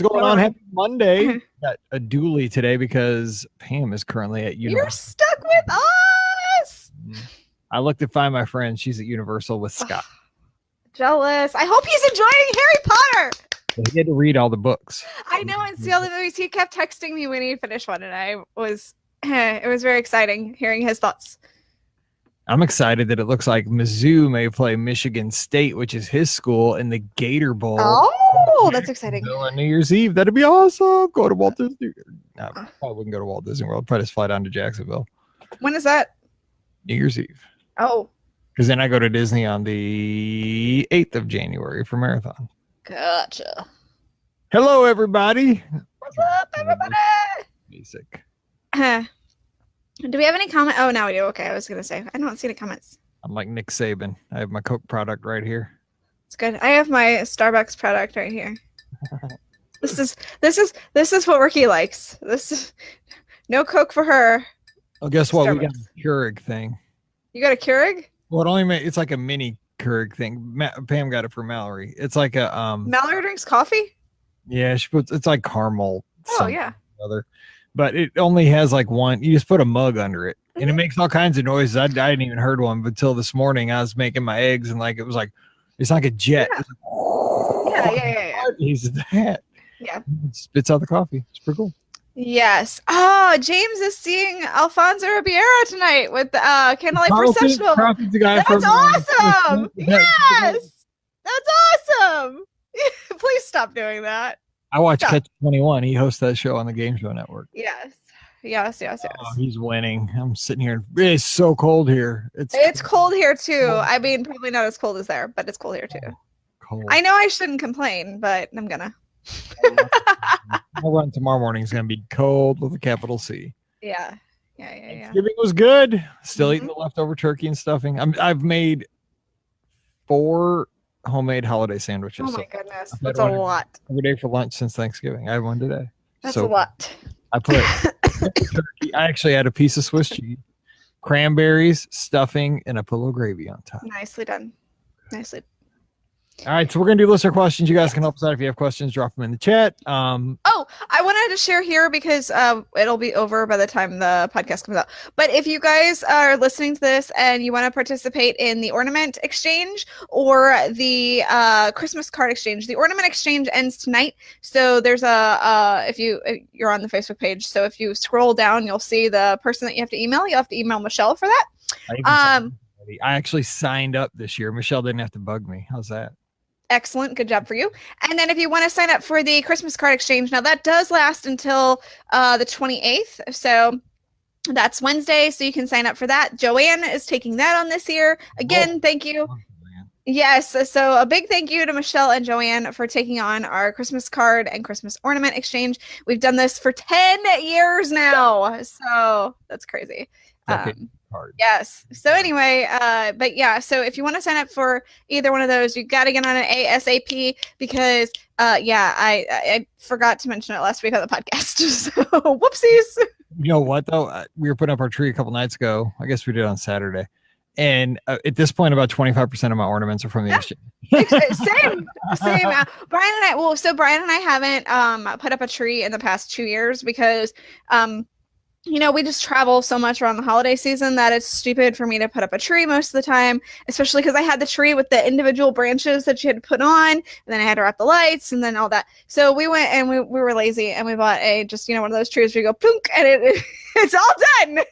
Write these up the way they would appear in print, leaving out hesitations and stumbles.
What's going on? Happy Monday. Got a dually today because Pam is currently at Universal. You're stuck with us. I looked to find my friend. She's at Universal with Scott. Jealous. I hope he's enjoying Harry Potter. He had to read all the books. I know, and see all the movies. He kept texting me when he finished one, and it was very exciting hearing his thoughts. I'm excited that it looks like Mizzou may play Michigan State, which is his school, in the Gator Bowl. Oh, that's exciting. On New Year's Eve. That'd be awesome. Go to Walt Disney. No, I probably wouldn't go to Walt Disney World. Probably just fly down to Jacksonville. When is that? New Year's Eve. Oh. Because then I go to Disney on the 8th of January for Marathon. Gotcha. Hello, everybody. What's up, everybody? Basic. Do we have any comment? Oh, no, we do. Okay, I was going to say. I don't see any comments. I'm like Nick Saban. I have my Coke product right here. It's good. I have my Starbucks product right here. This is what Ricky likes. This is no Coke for her. Oh, guess what? Starbucks. We got a Keurig thing. You got a Keurig? Well, it's like a mini Keurig thing. Pam got it for Mallory. It's like a Mallory drinks coffee? Yeah, it's like caramel. Oh yeah. Other, but it only has like one. You just put a mug under it, and it makes all kinds of noises. I hadn't even heard one until this morning. I was making my eggs, and like it was like it's like a jet. Yeah. Yeah. What is that? Yeah. It spits out the coffee. It's pretty cool. Yes. Oh, James is seeing Alfonso Ribeiro tonight with Candlelight Processional. That's awesome. Yes. That's awesome. Please stop doing that. I watch Catch 21. He hosts that show on the Game Show Network. Yes. Oh, he's winning. I'm sitting here. It's so cold here. It's cold here too. I mean, probably not as cold as there, but it's cold here too. Cold. I know I shouldn't complain, but I'm gonna. My run tomorrow morning is gonna be cold with a capital C. Yeah. Thanksgiving was good. Still eating the leftover turkey and stuffing. I've made 4 homemade holiday sandwiches. Oh my goodness, that's a lot. Every day for lunch since Thanksgiving. I had one today. That's a lot. I put turkey. I actually had a piece of Swiss cheese, cranberries, stuffing, and a pillow gravy on top. Nicely done. All right, so we're going to do listener questions. You guys can help us out. If you have questions, drop them in the chat. Oh, I wanted to share here because it'll be over by the time the podcast comes out. But if you guys are listening to this and you want to participate in the ornament exchange or the Christmas card exchange, the ornament exchange ends tonight. So there's if you're on the Facebook page, so if you scroll down, you'll see the person that you have to email. You'll have to email Michelle for that. I actually signed up this year. Michelle didn't have to bug me. How's that? Excellent. Good job for you. And then if you want to sign up for the Christmas card exchange, now that does last until the 28th. So that's Wednesday. So you can sign up for that. Joanne is taking that on this year. Again, thank you. Yes. So a big thank you to Michelle and Joanne for taking on our Christmas card and Christmas ornament exchange. We've done this for 10 years now. So that's crazy. Yes. So anyway, but yeah, so if you want to sign up for either one of those, you got to get on an ASAP because I forgot to mention it last week on the podcast. So whoopsies. You know what though? We were putting up our tree a couple nights ago. I guess we did on Saturday. And at this point, about 25% of my ornaments are from the exchange. Same. Brian and I haven't put up a tree in the past 2 years because we just travel so much around the holiday season that it's stupid for me to put up a tree most of the time, especially because I had the tree with the individual branches that you had to put on, and then I had to wrap the lights and then all that. So we went and we were lazy and we bought one of those trees where you go plunk and it's all done.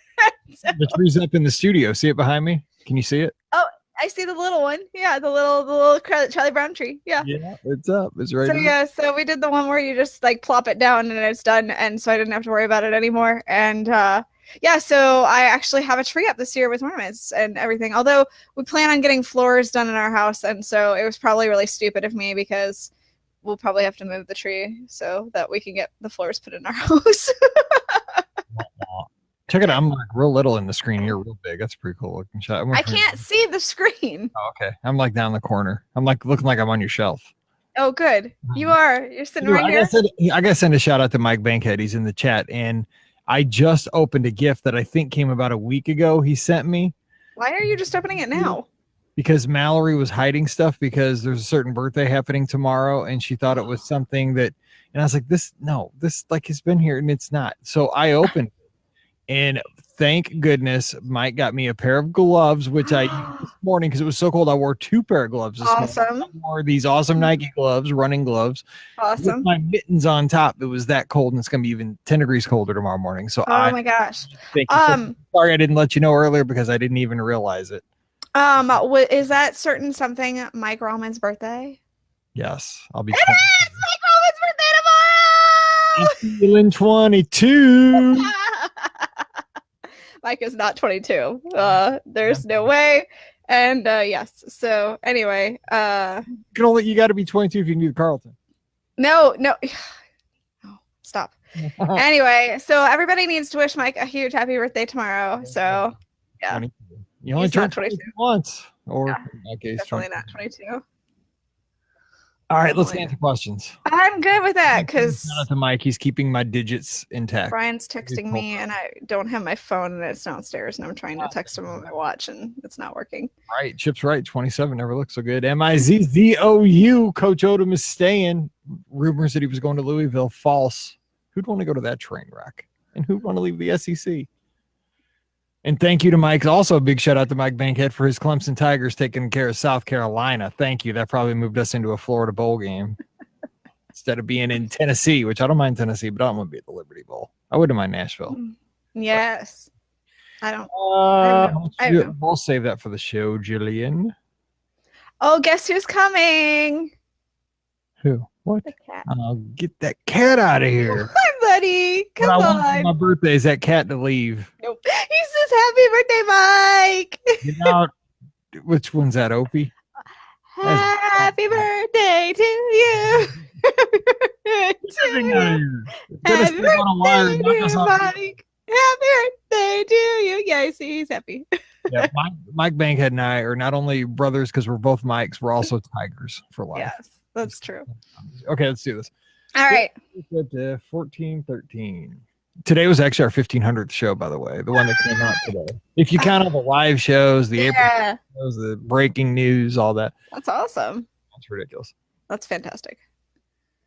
The tree's up in the studio. See it behind me? Can you see it? Oh, I see the little one. Yeah, the little Charlie Brown tree. Yeah, it's up. It's right. So there. So we did the one where you just like plop it down and it's done, and so I didn't have to worry about it anymore. And so I actually have a tree up this year with ornaments and everything. Although we plan on getting floors done in our house, and so it was probably really stupid of me because we'll probably have to move the tree so that we can get the floors put in our house. Check it out. I'm like real little in the screen. You're real big. That's a pretty cool looking shot. I can't see the screen. Oh, okay. I'm like down the corner. I'm like looking like I'm on your shelf. Oh, good. You are. You're sitting right here. I got to send a shout out to Mike Bankhead. He's in the chat. And I just opened a gift that I think came about a week ago. He sent me. Why are you just opening it now? because Mallory was hiding stuff because there's a certain birthday happening tomorrow, and she thought it was something that, and I was like, this like has been here, and it's not. So I opened it, and thank goodness Mike got me a pair of gloves, which I used this morning because it was so cold. I wore 2 pair of gloves this morning. I wore these awesome Nike gloves, running gloves, with my mittens on top. It was that cold, and it's going to be even 10 degrees colder tomorrow morning. So my gosh. Thank you. Sorry I didn't let you know earlier because I didn't even realize it. Is that certain something Mike Roman's birthday? Yes, I'll be. It is Mike Roman's birthday tomorrow. I'm feeling 22. Mike is not 22. There's no way. And yes. So anyway, you got to be 22 if you can do the Carlton. No. Oh, stop. Anyway, so everybody needs to wish Mike a huge happy birthday tomorrow. So yeah. 22. You only turn 22 once, or in my case, definitely not 22. All right, let's answer questions. I'm good with that because shout out to Mike. He's keeping my digits intact. Brian's texting me, and I don't have my phone, and it's downstairs, and I'm trying to text him on my watch, and it's not working. Right, Chip's right. 27 never looked so good. Mizzou. Coach Odom is staying. Rumors that he was going to Louisville. False. Who'd want to go to that train wreck? And who'd want to leave the SEC? And thank you to Mike. Also, a big shout out to Mike Bankhead for his Clemson Tigers taking care of South Carolina. Thank you. That probably moved us into a Florida Bowl game instead of being in Tennessee, which I don't mind Tennessee, but I don't want to be at the Liberty Bowl. I wouldn't mind Nashville. Yes. I don't. We'll save that for the show, Jillian. Oh, guess who's coming? Who? What? The cat. I'll get that cat out of here. Hi, buddy. Come on. My birthday is that cat to leave. Nope. He says happy birthday, Mike. Get out. Which one's that, Opie? Happy birthday to you. Happy birthday to you. Happy birthday, dear Mike. Happy birthday to you. Yeah, I see he's happy. Yeah, Mike Bankhead and I are not only brothers because we're both Mikes, we're also Tigers for life. Yes, that's true. Okay, let's do this. All right. 1413. Today was actually our 1500th show, by the way, the one that came out today. If you count all the live shows, the April shows, the breaking news, all that. That's awesome. That's ridiculous. That's fantastic.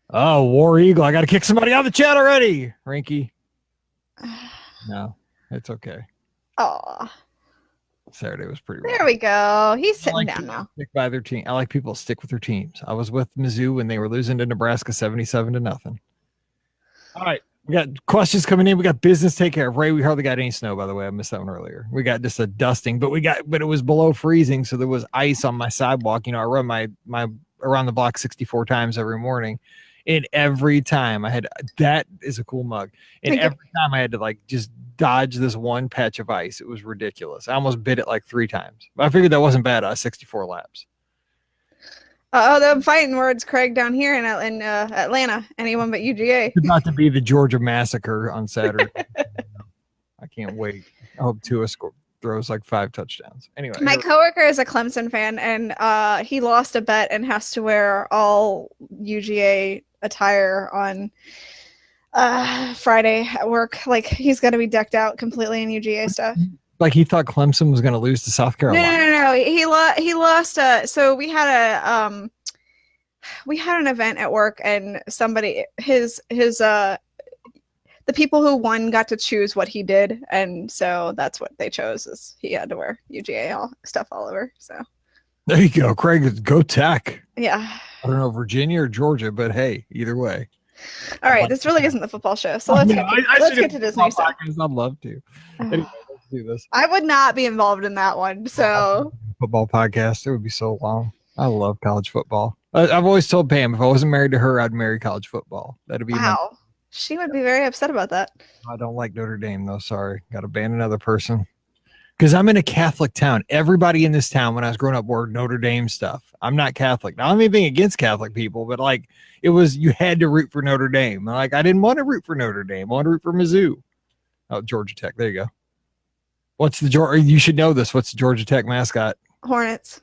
Oh, War Eagle. I got to kick somebody out of the chat already. Ranky. No, it's okay. Oh. Saturday was pretty rough. There we go. He's sitting down now. Stick by their team. I like people to stick with their teams. I was with Mizzou when they were losing to Nebraska 77-0. All right. We got questions coming in. We got business to take care of. Ray, we hardly got any snow, by the way. I missed that one earlier. We got just a dusting, but it was below freezing, so there was ice on my sidewalk. You know, I run my around the block 64 times every morning. And every time that is a cool mug. And every time I had to just dodge this one patch of ice. It was ridiculous. I almost bit it 3 times. But I figured that wasn't bad. 64 laps. The fighting words, Craig, down here in Atlanta. Anyone but UGA. It's about to be the Georgia massacre on Saturday. I can't wait. I hope Tua throws 5 touchdowns. Anyway, my coworker is a Clemson fan, and he lost a bet and has to wear all UGA attire on Friday at work. He's going to be decked out completely in UGA stuff. He thought Clemson was going to lose to South Carolina. No. He lost. So we had an event at work, and somebody the people who won got to choose what he did, and so that's what they chose. Is he had to wear UGA stuff all over. So there you go, Craig. Go Tech. Yeah. I don't know, Virginia or Georgia, but hey, either way. All right, this really isn't the football show, so let's get to Disney stuff. I'd love to. Anyway, let's do this. I would not be involved in that one. So football podcast, it would be so long. I love college football. I've always told Pam if I wasn't married to her, I'd marry college football. That'd be wow. She would be very upset about that. I don't like Notre Dame though. Sorry, got to ban another person. Because I'm in a Catholic town. Everybody in this town when I was growing up wore Notre Dame stuff. I'm not Catholic. Now, I don't have anything against Catholic people, but it was, you had to root for Notre Dame. I didn't want to root for Notre Dame. I wanted to root for Mizzou. Oh, Georgia Tech. There you go. You should know this. What's the Georgia Tech mascot? Hornets.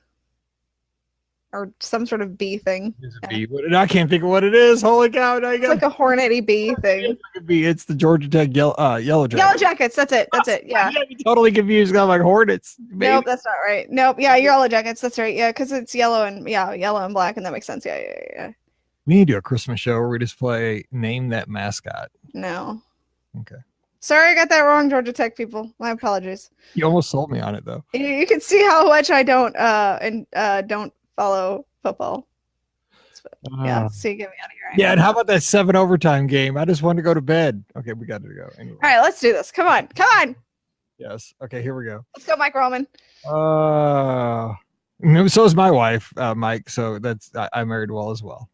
or some sort of bee thing. It's a bee. I can't think of what it is. Holy cow! It's like a hornety bee thing. It's the Georgia Tech yellow jacket. Yellow Jackets. That's it. Yeah. I'm totally confused. I'm like Hornets. Maybe. Nope, that's not right. Nope. Yeah, Yellow Jackets. That's right. Yeah, because it's yellow and black, and that makes sense. Yeah. We need to do a Christmas show where we just play Name That Mascot. No. Okay. Sorry, I got that wrong, Georgia Tech people. My apologies. You almost sold me on it, though. You can see how much I don't don't follow football. Yeah, so you get me out of here. Yeah, and how about that 7 overtime game? I just wanted to go to bed. Okay, we got to go. Anyway. All right, let's do this. Come on. Yes. Okay, here we go. Let's go, Mike Roman. So is my wife, Mike. So I married well as well.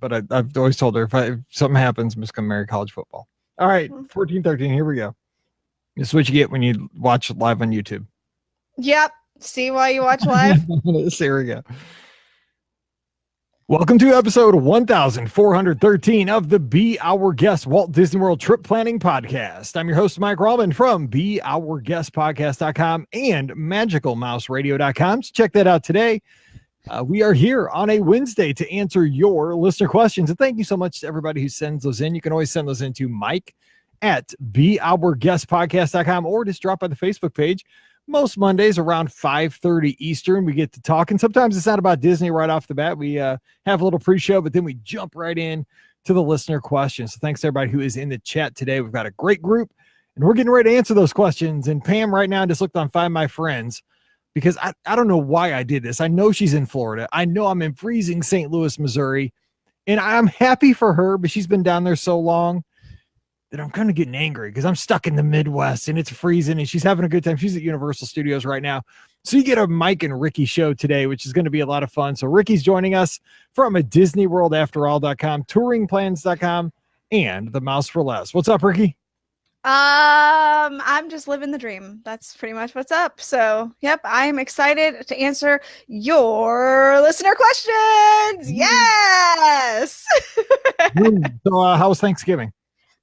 But I've always told her if something happens, I'm just going to marry college football. All right, 14-13. Here we go. This is what you get when you watch live on YouTube. Yep. See why you watch live? Here we go. Welcome to episode 1413 of the Be Our Guest Walt Disney World Trip Planning Podcast. I'm your host, Mike Rallman from BeOurGuestPodcast.com and MagicalMouseRadio.com. So check that out today. We are here on a Wednesday to answer your listener questions. And thank you so much to everybody who sends those in. You can always send those in to Mike at BeOurGuestPodcast.com or just drop by the Facebook page. Most Mondays around 5:30 Eastern, we get to talk. And sometimes it's not about Disney right off the bat. We have a little pre-show, but then we jump right in to the listener questions. So thanks to everybody who is in the chat today. We've got a great group, and we're getting ready to answer those questions. And Pam right now just looked on Find My Friends because I don't know why I did this. I know she's in Florida. I know I'm in freezing St. Louis, Missouri, and I'm happy for her, but she's been down there so long that I'm kind of getting angry because I'm stuck in the Midwest and it's freezing and she's having a good time. She's at Universal Studios right now. So you get a Mike and Ricky show today, which is going to be a lot of fun. So Ricky's joining us from a DisneyWorldAfterAll.com, touringplans.com, and the Mouse for Less. What's up, Ricky? I'm just living the dream. That's pretty much what's up. So, yep, I'm excited to answer your listener questions. Yes. So how was Thanksgiving?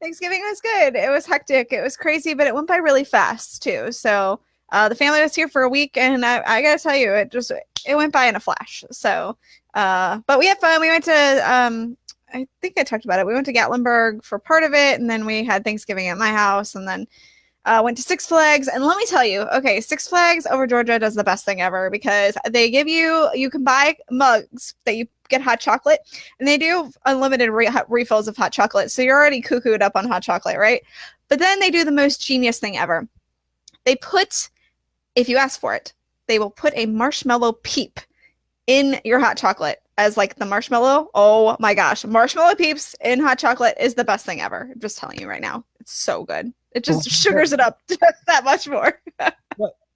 Thanksgiving was good. It was hectic. It was crazy, but it went by really fast too. So the family was here for a week, and I gotta tell you, it went by in a flash. So, but we had fun. We went to I think I talked about it. We went to Gatlinburg for part of it, and then we had Thanksgiving at my house, and then went to Six Flags. And let me tell you, okay, Six Flags over Georgia does the best thing ever because they give you can buy mugs that you get hot chocolate, and they do unlimited refills of hot chocolate. So you're already cuckooed up on hot chocolate, right? But then they do the most genius thing ever. They put, if you ask for it, they will put a marshmallow peep in your hot chocolate as like the marshmallow. Oh my gosh. Marshmallow peeps in hot chocolate is the best thing ever. I'm just telling you right now. It's so good. It just sugars it up just that much more.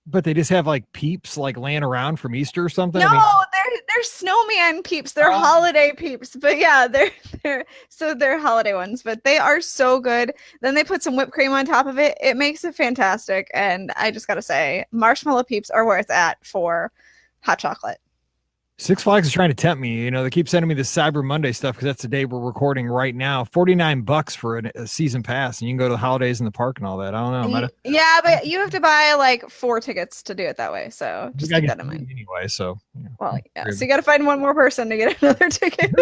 But they just have like peeps like laying around from Easter or something? No, they're snowman peeps. They're holiday peeps. But yeah, they're holiday ones, but they are so good. Then they put some whipped cream on top of it. It makes it fantastic. And I just got to say, marshmallow peeps are where it's at for hot chocolate. Six Flags is trying to tempt me. You know, they keep sending me this Cyber Monday stuff because that's the day we're recording right now. $49 for a season pass, and you can go to the holidays in the park and all that. I don't know. Yeah, but you have to buy like 4 tickets to do it that way. So just keep that in mind. Anyway, so. Yeah. Well, yeah. So you got to find one more person to get another ticket.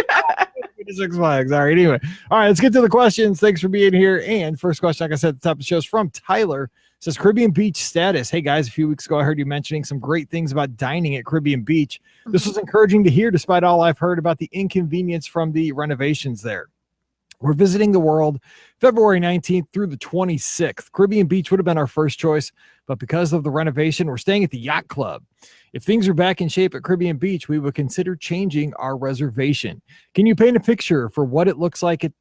Six Flags. All right. Anyway. All right. Let's get to the questions. Thanks for being here. And first question, like I said at the top of the show, is from Tyler. It says Caribbean Beach status. Hey guys, a few weeks ago, I heard you mentioning some great things about dining at Caribbean Beach. This was encouraging to hear despite all I've heard about the inconvenience from the renovations there. We're visiting the world February 19th through the 26th. Caribbean Beach would have been our first choice, but because of the renovation, we're staying at the Yacht Club. If things are back in shape at Caribbean Beach, we would consider changing our reservation. Can you paint a picture for what it looks like at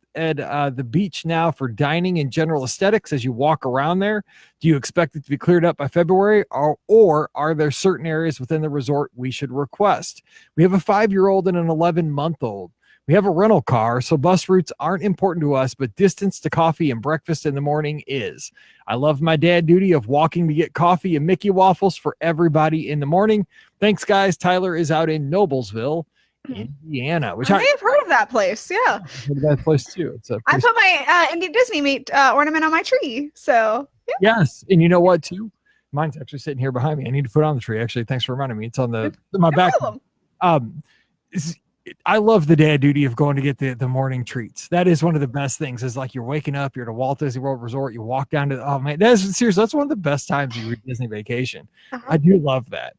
the beach now for dining and general aesthetics as you walk around there? Do you expect it to be cleared up by February, or are there certain areas within the resort we should request? We have a 5-year-old and an 11-month-old. We have a rental car, so bus routes aren't important to us, but distance to coffee and breakfast in the morning is. I love my dad duty of walking to get coffee and Mickey waffles for everybody in the morning. Thanks, guys. Tyler is out in Noblesville, Indiana. Which I may have heard of that place. Yeah. I've heard of that place too. I put my Indy Disney meat ornament on my tree. So yeah. Yes. And you know what too? Mine's actually sitting here behind me. I need to put it on the tree. Actually, thanks for reminding me. It's on my back. I love the dad duty of going to get the morning treats. That is one of the best things. Is like you're waking up, you're at a Walt Disney World resort, you walk down to oh man, that's seriously, that's one of the best times you Disney vacation. I do love that.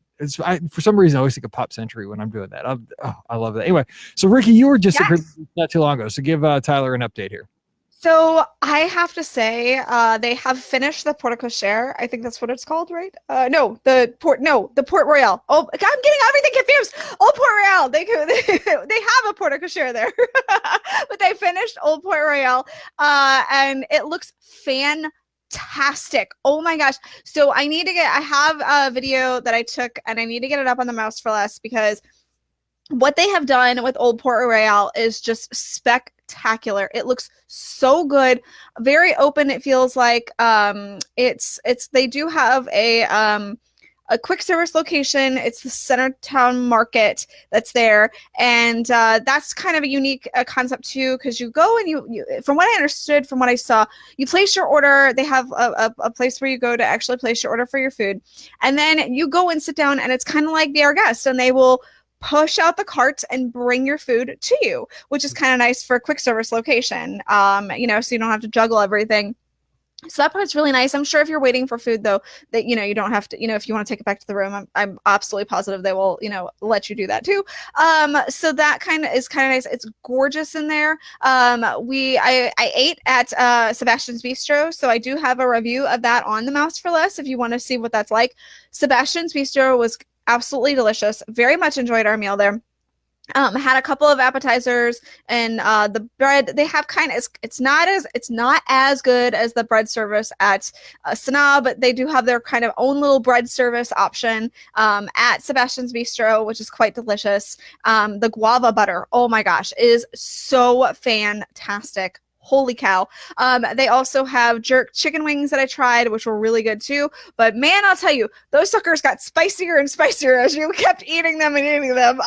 For some reason I always think of Pop Century when I'm doing that. I love that. Anyway, so Ricky, you were just not too long ago. So give Tyler an update here. So I have to say, they have finished the Porte Cochere. I think that's what it's called, right? The Port Royale. Oh, I'm getting everything confused. Old Port Royale. They have a Porte Cochere there, but they finished Old Port Royale, and it looks fantastic. Oh my gosh. So I have a video that I took, and I need to get it up on the Mouse for Less, because what they have done with Old Port Royale is just spectacular. It looks so good, very open. It feels like they do have a quick service location. It's the Centertown Market that's there, and that's kind of a unique concept too, because you go and you from what I understood, from what I saw, you place your order. They have a place where you go to actually place your order for your food, and then you go and sit down, and it's kind of like Be Our Guest, and they will push out the cart and bring your food to you, which is kind of nice for a quick service location, so you don't have to juggle everything. So that part's really nice. I'm sure if you're waiting for food, though, that you don't have to, if you want to take it back to the room, I'm absolutely positive they will, let you do that too. So that is kind of nice. It's gorgeous in there. I ate at Sebastian's Bistro, so I do have a review of that on the Mouse for Less if you want to see what that's like. Sebastian's Bistro was absolutely delicious. Very much enjoyed our meal there. Had a couple of appetizers, and the bread they have it's not as good as the bread service at Sanaa, but they do have their kind of own little bread service option at Sebastian's Bistro, which is quite delicious. The guava butter, oh my gosh, is so fantastic. Holy cow. They also have jerk chicken wings that I tried, which were really good too. But man, I'll tell you, those suckers got spicier and spicier as you kept eating them and eating them.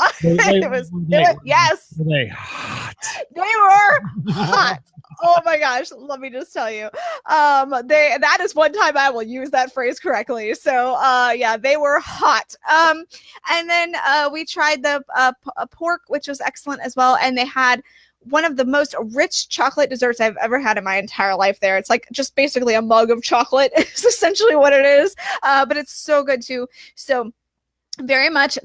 Yes. Were they hot? They were hot. Oh my gosh, let me just tell you. That is one time I will use that phrase correctly. So yeah, they were hot. And then we tried the pork, which was excellent as well. And they had one of the most rich chocolate desserts I've ever had in my entire life there. It's like just basically a mug of chocolate is essentially what it is. But it's so good too. So very much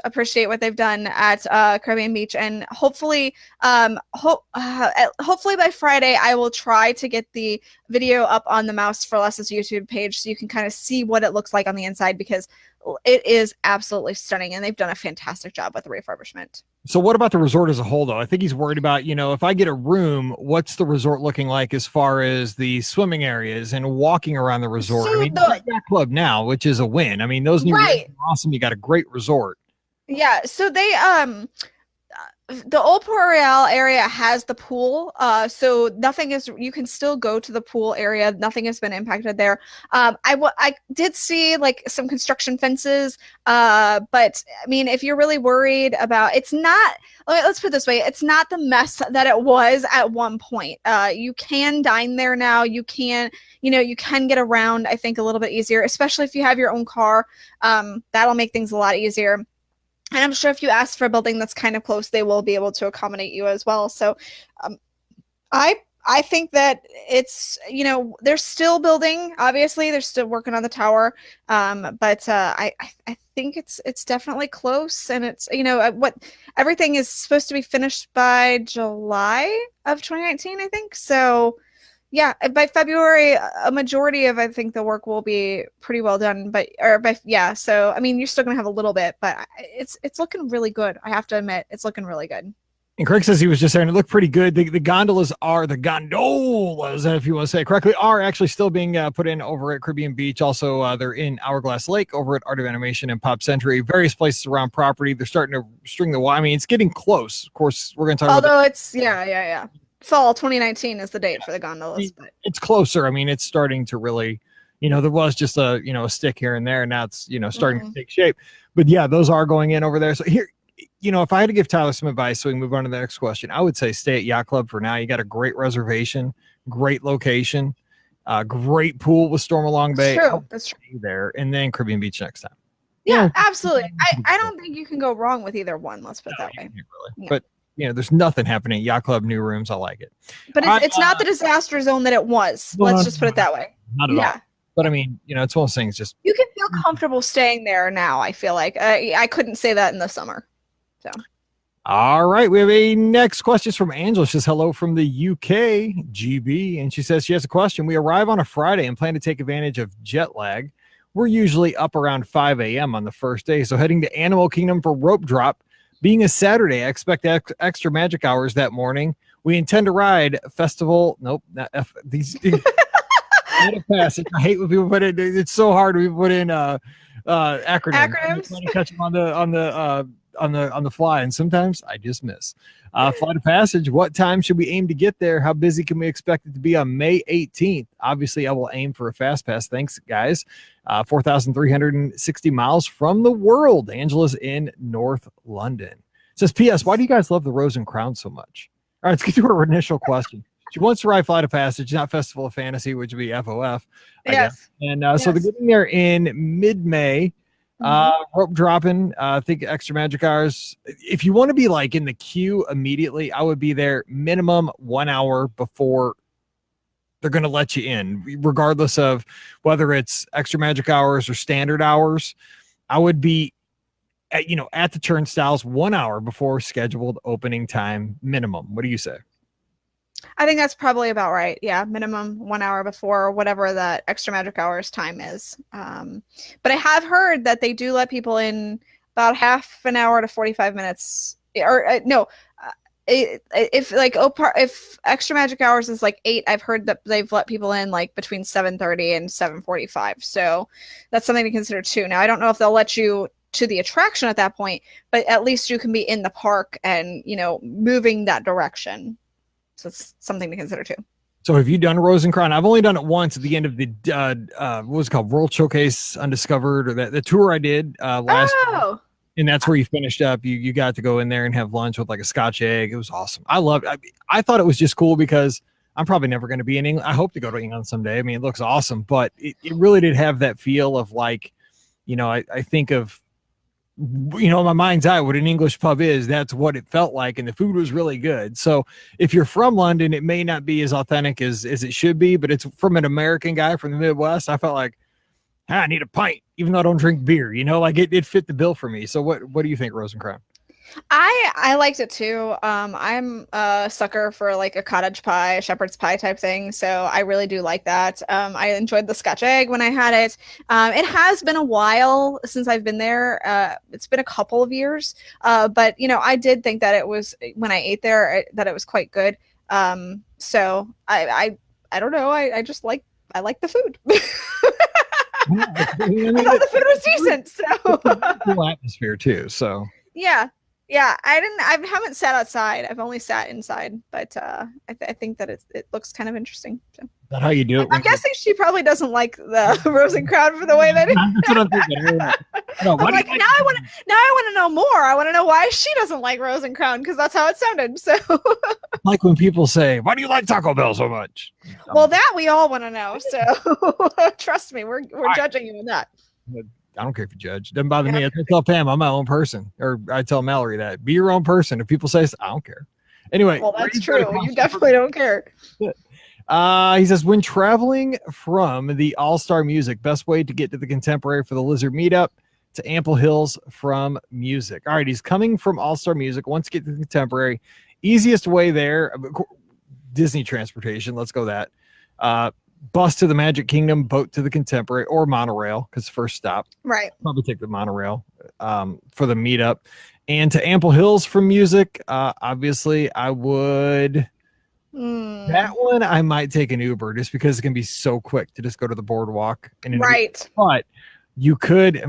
appreciate what they've done at Caribbean Beach, and hopefully hopefully by Friday I will try to get the video up on the Mouse for Less's YouTube page so you can kind of see what it looks like on the inside, because it is absolutely stunning, and they've done a fantastic job with the refurbishment. So what about the resort as a whole, though? I think he's worried about, if I get a room, what's the resort looking like as far as the swimming areas and walking around the resort? So I mean, you got club now, which is a win. I mean, those new rooms are awesome. You got a great resort. Yeah. So they the Old Port Royale area has the pool, so you can still go to the pool area. Nothing has been impacted there. I did see like some construction fences, but I mean, if you're really worried about, it's not, let's put it this way, it's not the mess that it was at one point. You can dine there now. You can get around, I think, a little bit easier, especially if you have your own car. That'll make things a lot easier. And I'm sure if you ask for a building that's kind of close, they will be able to accommodate you as well. So I think that it's, they're still building. Obviously, they're still working on the tower. But I think it's definitely close. And it's, everything is supposed to be finished by July of 2019, I think. So yeah, by February, a majority of, I think, the work will be pretty well done. So I mean, you're still gonna have a little bit, but it's looking really good. I have to admit, it's looking really good. And Craig says he was just saying it looked pretty good. The gondolas, if you want to say it correctly, are actually still being put in over at Caribbean Beach. Also, they're in Hourglass Lake over at Art of Animation and Pop Century. Various places around property. They're starting to string the wire. I mean, it's getting close. Of course, we're going to talk about. Although it's fall 2019 is the date for the gondolas, but it's closer. I mean, it's starting to really, there was just a stick here and there, and now it's starting to take shape. But yeah, those are going in over there. So here, if I had to give Tyler some advice, so we move on to the next question, I would say stay at Yacht Club for now. You got a great reservation, great location, great pool with Stormalong Bay. That's true. There, and then Caribbean Beach next time. Yeah, Yeah, absolutely. I don't think you can go wrong with either one. Let's put it that way. really. Yeah. But there's nothing happening at Yacht Club new rooms. I like it. But All right, it's not the disaster zone that it was. no, Let's just put it that way. not at all. Yeah. But I mean, it's one of those things. Just You can feel comfortable staying there now. I feel like I couldn't say that in the summer. So. All right, we have a next question from Angela. She says hello from the UK, GB, and she says she has a question. We arrive on a Friday and plan to take advantage of jet lag. We're usually up around 5 a.m. on the first day, so heading to Animal Kingdom for rope drop. Being a Saturday, I expect extra magic hours that morning. We intend to ride festival. Nope, not F. These Flight of Passage. I hate when people put it. It's so hard when people put in acronyms. I'm trying to catch them on the fly, and sometimes I just miss. Flight of Passage. What time should we aim to get there? How busy can we expect it to be on May 18th? Obviously, I will aim for a fast pass. Thanks, guys. 4,360 miles from the world. Angela's in North London. It says, P.S. Why do you guys love the Rose and Crown so much? All right, let's get to her initial question. She wants to ride Flight of Passage, not Festival of Fantasy, which would be FOF. I guess. And so they're getting there in mid-May. Rope dropping, I think extra magic hours. If you want to be like in the queue immediately, I would be there minimum 1 hour before they're going to let you in, regardless of whether it's extra magic hours or standard hours. I would be at the turnstiles 1 hour before scheduled opening time minimum. What do you say? I think that's probably about right. Yeah, minimum 1 hour before whatever that extra magic hours time is. But I have heard that they do let people in about half an hour to 45 minutes. Or no, if extra magic hours is like 8, I've heard that they've let people in like between 7:30 and 7:45. So that's something to consider too. Now I don't know if they'll let you to the attraction at that point, but at least you can be in the park and moving that direction. So it's something to consider too. So have you done Rose and Crown? I've only done it once at the end of the what was it called, World Showcase Undiscovered, or the tour I did last year. And that's where you finished up. You got to go in there and have lunch with like a Scotch egg. It was awesome. I loved it. I thought it was just cool because I'm probably never going to be in England. I hope to go to England someday. I mean, it looks awesome, but it really did have that feel of like, I think of, my mind's eye, what an English pub is. That's what it felt like. And the food was really good. So if you're from London, it may not be as authentic as it should be, but it's from an American guy from the Midwest. I felt like, I need a pint, even though I don't drink beer, like it fit the bill for me. So what do you think, Rose and Crown? I liked it too. I'm a sucker for like a cottage pie, shepherd's pie type thing. So I really do like that. I enjoyed the Scotch egg when I had it. It has been a while since I've been there. It's been a couple of years. But I did think that it was, when I ate there, that it was quite good. So I don't know. I like the food. I thought the food was decent. So cool atmosphere too. So yeah, I haven't sat outside. I've only sat inside, but I think that it looks kind of interesting. So. Is that how you do it? I'm guessing she probably doesn't like the Rose and Crown for the way that. That's what I'm thinking. No, I'm like, now I want to know more. I want to know why she doesn't like Rose and Crown, because that's how it sounded. So. Like when people say, "Why do you like Taco Bell so much?" Well, that we all want to know. So trust me, we're judging you in that. I don't care if you judge. Doesn't bother me. I tell Pam I'm my own person, or I tell Mallory that. Be your own person. If people say, I don't care. Anyway. Well, that's true. You definitely don't care. He says, when traveling from the All-Star Music, best way to get to the Contemporary for the Lizard Meetup to Ample Hills from Music. All right, he's coming from All-Star Music. Wants to get to the Contemporary. Easiest way there, Disney transportation. Let's go that. Bus to the Magic Kingdom, boat to the Contemporary, or monorail, because first stop. Right. Probably take the monorail for the meetup. And to Ample Hills from Music, obviously, I would... That one, I might take an Uber, just because it can be so quick to just go to the boardwalk. Right. But you could,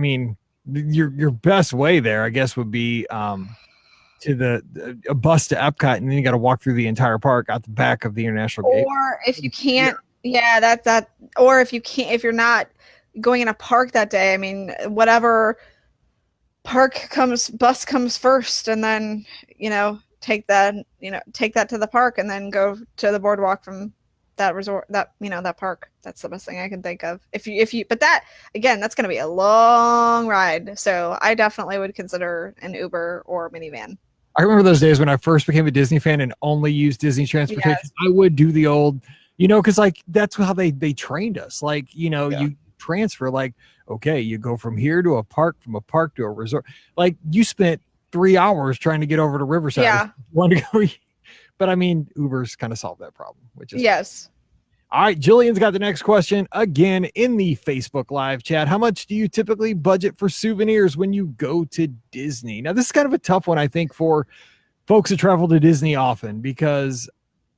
your best way there, I guess, would be to a bus to Epcot, and then you got to walk through the entire park out the back of the International Gate. Or if you can't... Yeah, that. Or if you're not going in a park that day, whatever bus comes first, and then take that to the park, and then go to the boardwalk from that resort, that, you know, that park. That's the best thing I can think of. If you, but that, again, that's going to be a long ride. So I definitely would consider an Uber or minivan. I remember those days when I first became a Disney fan and only used Disney transportation. Yes. I would do the old, you know, because like that's how they trained us. Like, you know, you transfer, like, okay, you go from here to a park, from a park to a resort. Like you spent 3 hours trying to get over to Riverside. Yeah. Wanted to go, but I mean, Uber's kind of solved that problem, which is yes. All right, Jillian's got the next question again in the Facebook live chat. How much do you typically budget for souvenirs when you go to Disney? Now, this is kind of a tough one, I think, for folks that travel to Disney often, because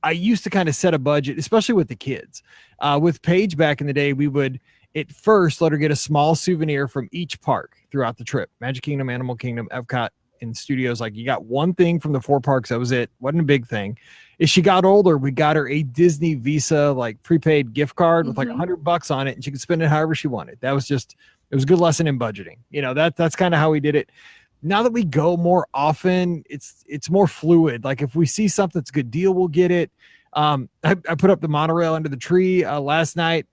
I used to kind of set a budget, especially with the kids. With Paige back in the day, we would at first let her get a small souvenir from each park throughout the trip. Magic Kingdom, Animal Kingdom, Epcot, and Studios. Like you got one thing from the 4 parks. That was it. Wasn't a big thing. As she got older, we got her a Disney Visa, like prepaid gift card with like $100 on it, and she could spend it however she wanted. That was just, it was a good lesson in budgeting. You know, that's kind of how we did it. Now that we go more often, it's more fluid. Like if we see something that's a good deal, we'll get it. I put up the monorail under the tree last night.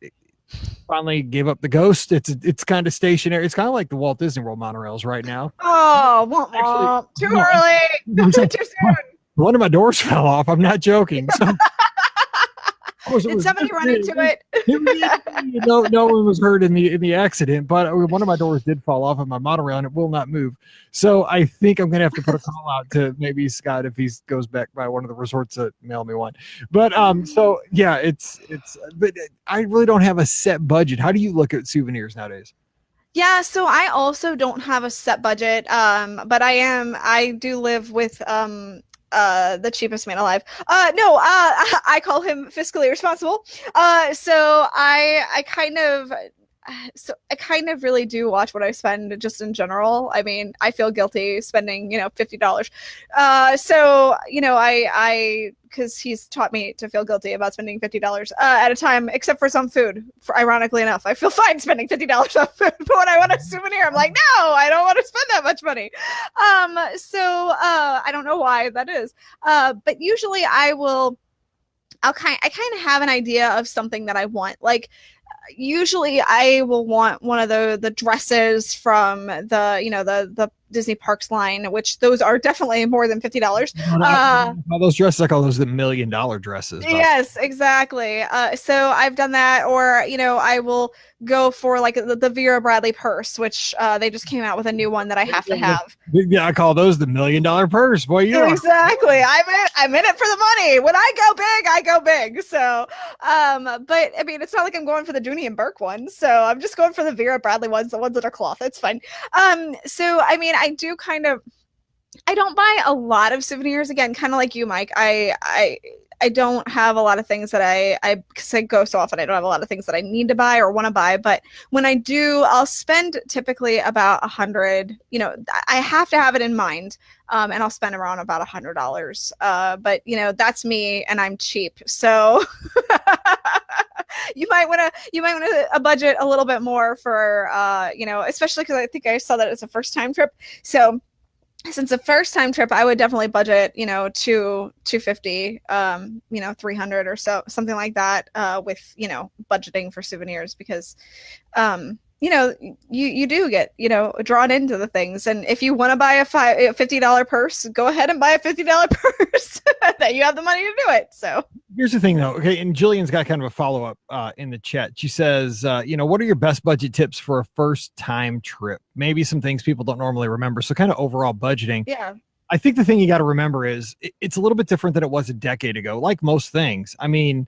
Finally gave up the ghost. It's kind of stationary. It's kind of like the Walt Disney World monorails right now. Oh, too early. Too soon. One of my doors fell off. I'm not joking. So, did somebody run into it? No one was hurt in the accident, but one of my doors did fall off of my monorail and it will not move. So I think I'm gonna have to put a call out to maybe Scott if he goes back by one of the resorts to mail me one. But so yeah, it's but I really don't have a set budget. How do you look at souvenirs nowadays? Yeah, so I also don't have a set budget, but I do live with the cheapest man alive. I call him fiscally responsible. So I kind of really do watch what I spend just in general. I mean, I feel guilty spending, $50. So, I because he's taught me to feel guilty about spending $50 at a time, except for some food. Ironically enough, I feel fine spending $50 on food, but when I want a souvenir, I'm like, no, I don't want to spend that much money. So I don't know why that is. But usually I kind of have an idea of something that I want. Like, usually I will want one of the dresses from the Disney Parks line, which those are definitely more than $50. Those dresses, I call those the $1 million dresses. Yes, exactly. So I've done that, or I will go for like the Vera Bradley purse, which they just came out with a new one that I have to have. Yeah, I call those the $1 million purse. Boy, exactly. I'm in it for the money. When I go big, I go big. So, but I mean, it's not like I'm going for the Dooney and Burke ones. So I'm just going for the Vera Bradley ones, the ones that are cloth. It's fine. So I mean, I don't buy a lot of souvenirs. Again, kind of like you, Mike. I don't have a lot of things that because I go so often, I don't have a lot of things that I need to buy or want to buy. But when I do, I'll spend typically about $100. I have to have it in mind, and I'll spend around about $100. But that's me, and I'm cheap, so you might want to budget a little bit more for especially because I think I saw that it's a first time trip. So since a first time trip, I would definitely budget, $250, $300 or so, something like that, with, budgeting for souvenirs, because, you do get, drawn into the things. And if you want to buy a $50 purse, go ahead and buy a $50 purse that you have the money to do it. So here's the thing though. Okay. And Jillian's got kind of a follow-up in the chat. She says, what are your best budget tips for a first time trip? Maybe some things people don't normally remember. So kind of overall budgeting. Yeah. I think the thing you got to remember is it's a little bit different than it was a decade ago. Like most things. I mean,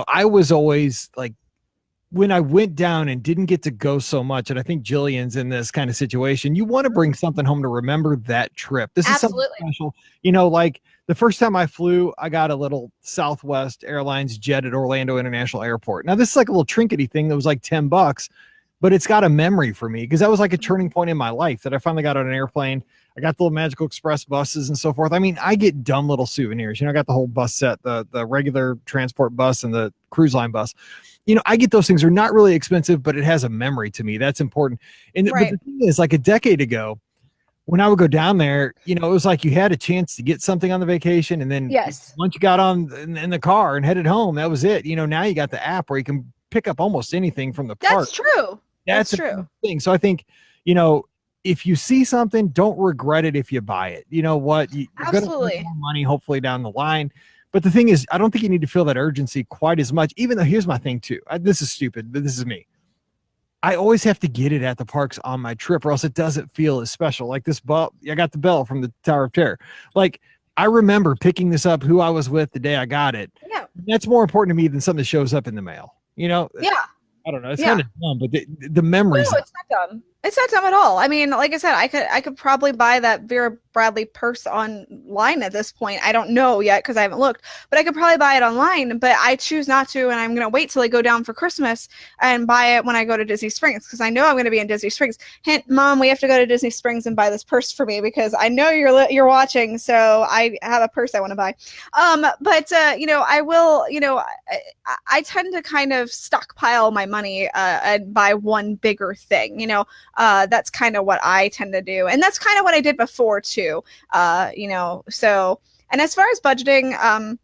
I was always like, when I went down and didn't get to go so much, and I think Jillian's in this kind of situation, you want to bring something home to remember that trip. This is something special. Like the first time I flew, I got a little Southwest Airlines jet at Orlando International Airport. Now this is like a little trinkety thing that was like $10, but it's got a memory for me because that was like a turning point in my life that I finally got on an airplane. I got the little Magical Express buses and so forth. I mean, I get dumb little souvenirs. I got the whole bus set, the regular transport bus and the cruise line bus. I get those things. They're not really expensive, but it has a memory to me. That's important. And right. But the thing is, like a decade ago, when I would go down there, you know, it was like you had a chance to get something on the vacation, and then Yes. once you got on in the car and headed home, that was it. You know, now you got the app where you can pick up almost anything from the park. That's true. That's That's a true. big thing. So I think, you know, if you see something, don't regret it if you buy it. You know what? You're going to Absolutely. spend more money hopefully down the line. But the thing is, I don't think you need to feel that urgency quite as much, even though here's my thing too. This is stupid, but this is me. I always have to get it at the parks on my trip, or else it doesn't feel as special. Like this bell, I got the bell from the Tower of Terror. Like I remember picking this up, who I was with the day I got it. Yeah. That's more important to me than something that shows up in the mail. You know? Yeah. I don't know. It's Yeah. kind of dumb, but the memories. No, it's not dumb. It's not dumb at all. I mean, like I said, I could probably buy that Vera Bradley purse online at this point. I don't know yet because I haven't looked, but I could probably buy it online. But I choose not to, and I'm gonna wait till I go down for Christmas and buy it when I go to Disney Springs because I know I'm gonna be in Disney Springs. Hint, Mom, we have to go to Disney Springs and buy this purse for me because I know you're watching, so I have a purse I want to buy. But you know, I will. You know, I tend to kind of stockpile my money and buy one bigger thing. You know. That's kind of what I tend to do. And that's kind of what I did before too. You know, so, and as far as budgeting,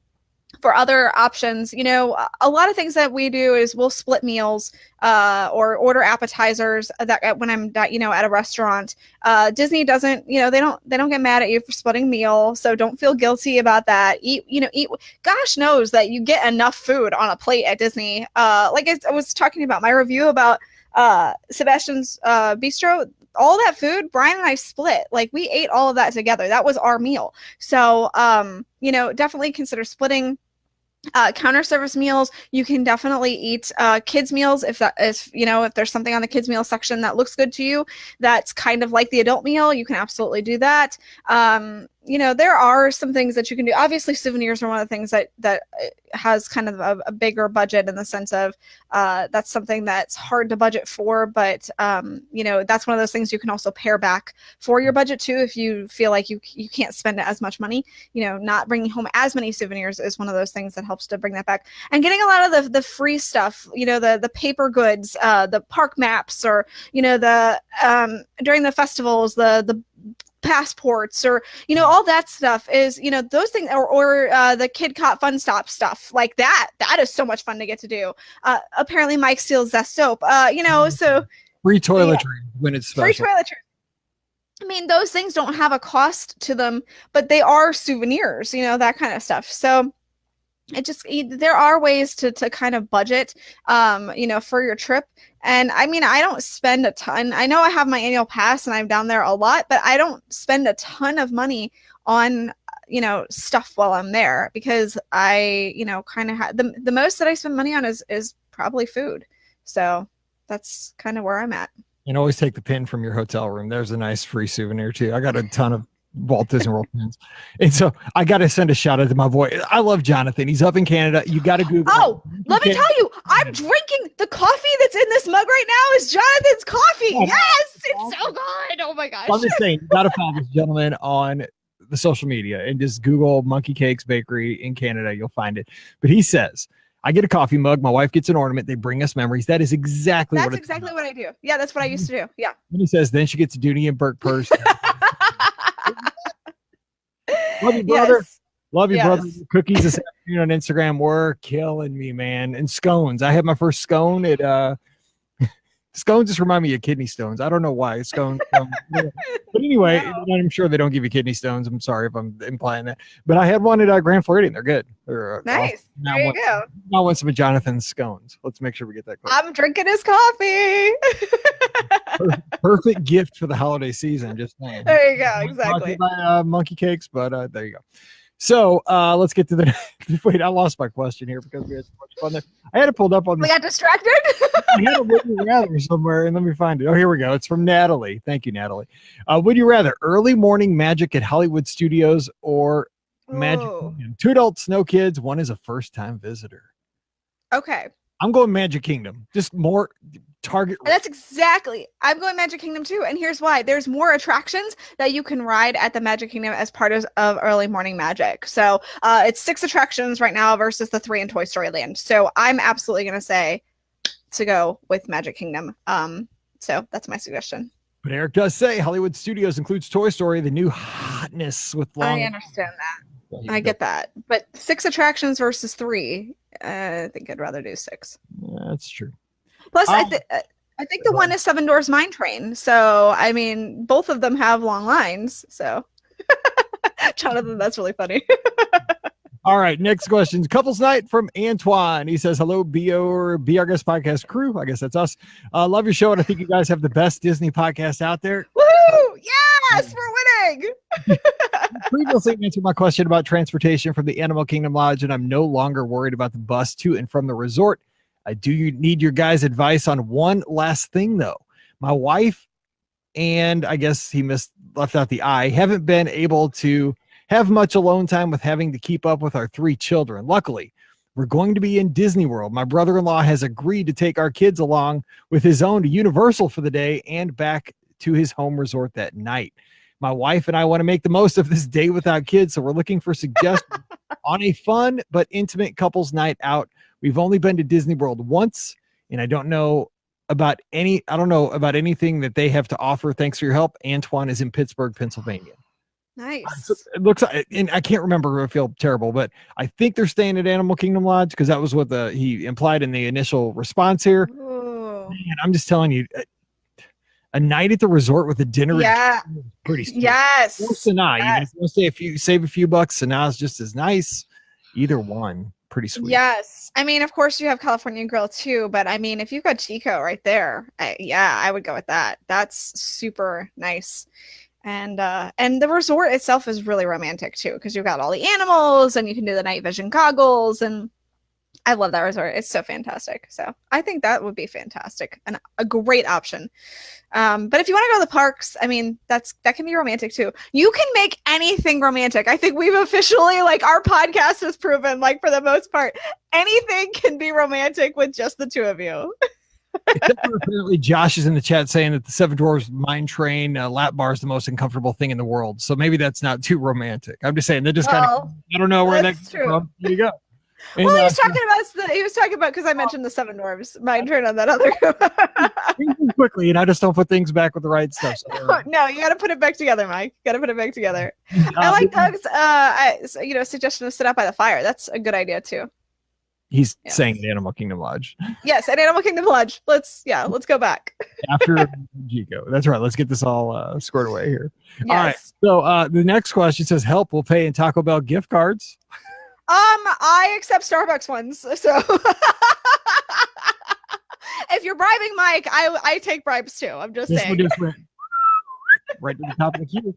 for other options, you know, a lot of things that we do is we'll split meals or order appetizers that when I'm, you know, at a restaurant. Disney doesn't, you know, they don't get mad at you for splitting meal, so don't feel guilty about that. Eat. Gosh knows that you get enough food on a plate at Disney. Like I was talking about my review about Sebastian's Bistro. All that food, Brian and I split. Like we ate all of that together. That was our meal. So, you know, definitely consider splitting. Counter service meals, you can definitely eat kids meals if you know, if there's something on the kids meal section that looks good to you that's kind of like the adult meal, you can absolutely do that. You know, there are some things that you can do. Obviously souvenirs are one of the things that has kind of a bigger budget in the sense of that's something that's hard to budget for, but you know, that's one of those things you can also pare back for your budget too if you feel like you can't spend as much money. You know, not bringing home as many souvenirs is one of those things that helps to bring that back. And getting a lot of the free stuff, you know, the paper goods, the park maps, or you know, the during the festivals, the passports, or you know, all that stuff is, you know, those things, or the Kid Cop Fun Stop stuff like that is so much fun to get to do. Apparently Mike steals that soap, you know, so Free toiletry when it's special. free toiletry. I mean, those things don't have a cost to them, but they are souvenirs, you know, that kind of stuff. So there are ways to kind of budget, you know, for your trip. And I mean, I don't spend a ton. I know I have my annual pass and I'm down there a lot, but I don't spend a ton of money on, you know, stuff while I'm there because I, you know, kind of have the most that I spend money on is probably food. So that's kind of where I'm at. And always take the pin from your hotel room. There's a nice free souvenir too. I got a ton of Walt Disney World pins. And so I got to send a shout out to my boy. I love Jonathan. He's up in Canada. You got to Google. Oh, let me tell you, I'm drinking the coffee that's in this mug right now is Jonathan's coffee. Oh, yes, it's so good. Oh my gosh. I'm just saying, you got to follow this gentleman on the social media and just Google Monkey Cakes Bakery in Canada. You'll find it. But he says, I get a coffee mug. My wife gets an ornament. They bring us memories. That is exactly what I do. Yeah, that's what I used to do. Yeah. And he says, then she gets a Dooney and Burke purse. Love you, brother. Yes. Love you, brother. Cookies this afternoon on Instagram were killing me, man. And scones. I had my first scone at scones just remind me of kidney stones. I don't know why. Scones. But anyway, I'm sure they don't give you kidney stones. I'm sorry if I'm implying that. But I had one at Grand Floridian. They're good. They're nice. There you go. I want some of Jonathan's scones. Let's make sure we get that quick. I'm drinking his coffee. Perfect gift for the holiday season. Just saying. There you go. Exactly. By, monkey cakes, but there you go. So let's get to the. Wait, I lost my question here because we had so much fun there. I had it pulled up on. We got distracted. I had a would you rather somewhere, and let me find it. Oh, here we go. It's from Natalie. Thank you, Natalie. Would you rather early morning magic at Hollywood Studios or Magic Kingdom? 2 adults, no kids. One is a first-time visitor. Okay. I'm going Magic Kingdom. Just more target. That's exactly. I'm going Magic Kingdom too, and here's why. There's more attractions that you can ride at the Magic Kingdom as part of early morning magic. So it's 6 attractions right now versus the 3 in Toy Story Land. So I'm absolutely going to say to go with Magic Kingdom. So that's my suggestion. But Eric does say Hollywood Studios includes Toy Story, the new hotness with long. I understand that. I get that. But 6 attractions versus 3. I think I'd rather do 6. Yeah, that's true. Plus, I think the one is Seven Dwarfs Mine Train. So, I mean, both of them have long lines. So, Jonathan, that's really funny. All right, next question. Couples night from Antoine. He says, hello, Be Our Guest podcast crew. I guess that's us. Love your show, and I think you guys have the best Disney podcast out there. Woo! Yes, we're winning! Previously answered my question about transportation from the Animal Kingdom Lodge, and I'm no longer worried about the bus to and from the resort. I do need your guys' advice on one last thing, though. My wife, and I guess he left out the I, haven't been able to have much alone time with having to keep up with our 3 children. Luckily, we're going to be in Disney World. My brother-in-law has agreed to take our kids along with his own to Universal for the day and back to his home resort that night. My wife and I want to make the most of this day without kids, so we're looking for suggestions on a fun but intimate couples night out. We've only been to Disney World once, and I don't know about anything that they have to offer. Thanks for your help. Antoine is in Pittsburgh, Pennsylvania. Nice. It looks like, and I can't remember. I feel terrible, but I think they're staying at Animal Kingdom Lodge because that was what he implied in the initial response here. Man, I'm just telling you, a night at the resort with a dinner. Yeah. Is pretty sweet. Yes. Or Sanaa. Yes. Even if you want to save a few bucks, Sanaa is just as nice. Either one, pretty sweet. Yes. I mean, of course you have California Grill too, but I mean, if you've got Chico right there, I would go with that. That's super nice. And the resort itself is really romantic too, because you've got all the animals and you can do the night vision goggles, and I love that resort. It's so fantastic. So I think that would be fantastic and a great option. But if you want to go to the parks, I mean, that can be romantic too. You can make anything romantic. I think we've officially, our podcast has proven, for the most part, anything can be romantic with just the 2 of you. Apparently, Josh is in the chat saying that the Seven Dwarfs Mine Train lap bar is the most uncomfortable thing in the world. So maybe that's not too romantic. I'm just saying they're just kind of. I don't know where that's from. There you go. And, well, he was talking about because I mentioned the Seven Dwarfs Mine Train on that other. quickly, and I just don't put things back with the right stuff. So, no, you got to put it back together, Mike. You got to put it back together. I like Doug's suggestion to sit out by the fire. That's a good idea too. He's saying at Animal Kingdom Lodge. Yes, at Animal Kingdom Lodge. Let's go back. After Chico. That's right. Let's get this all squared away here. Yes. All right. So the next question says, help will pay in Taco Bell gift cards. I accept Starbucks ones. So if you're bribing Mike, I take bribes too. I'm just saying. This one just went right to the top of the queue.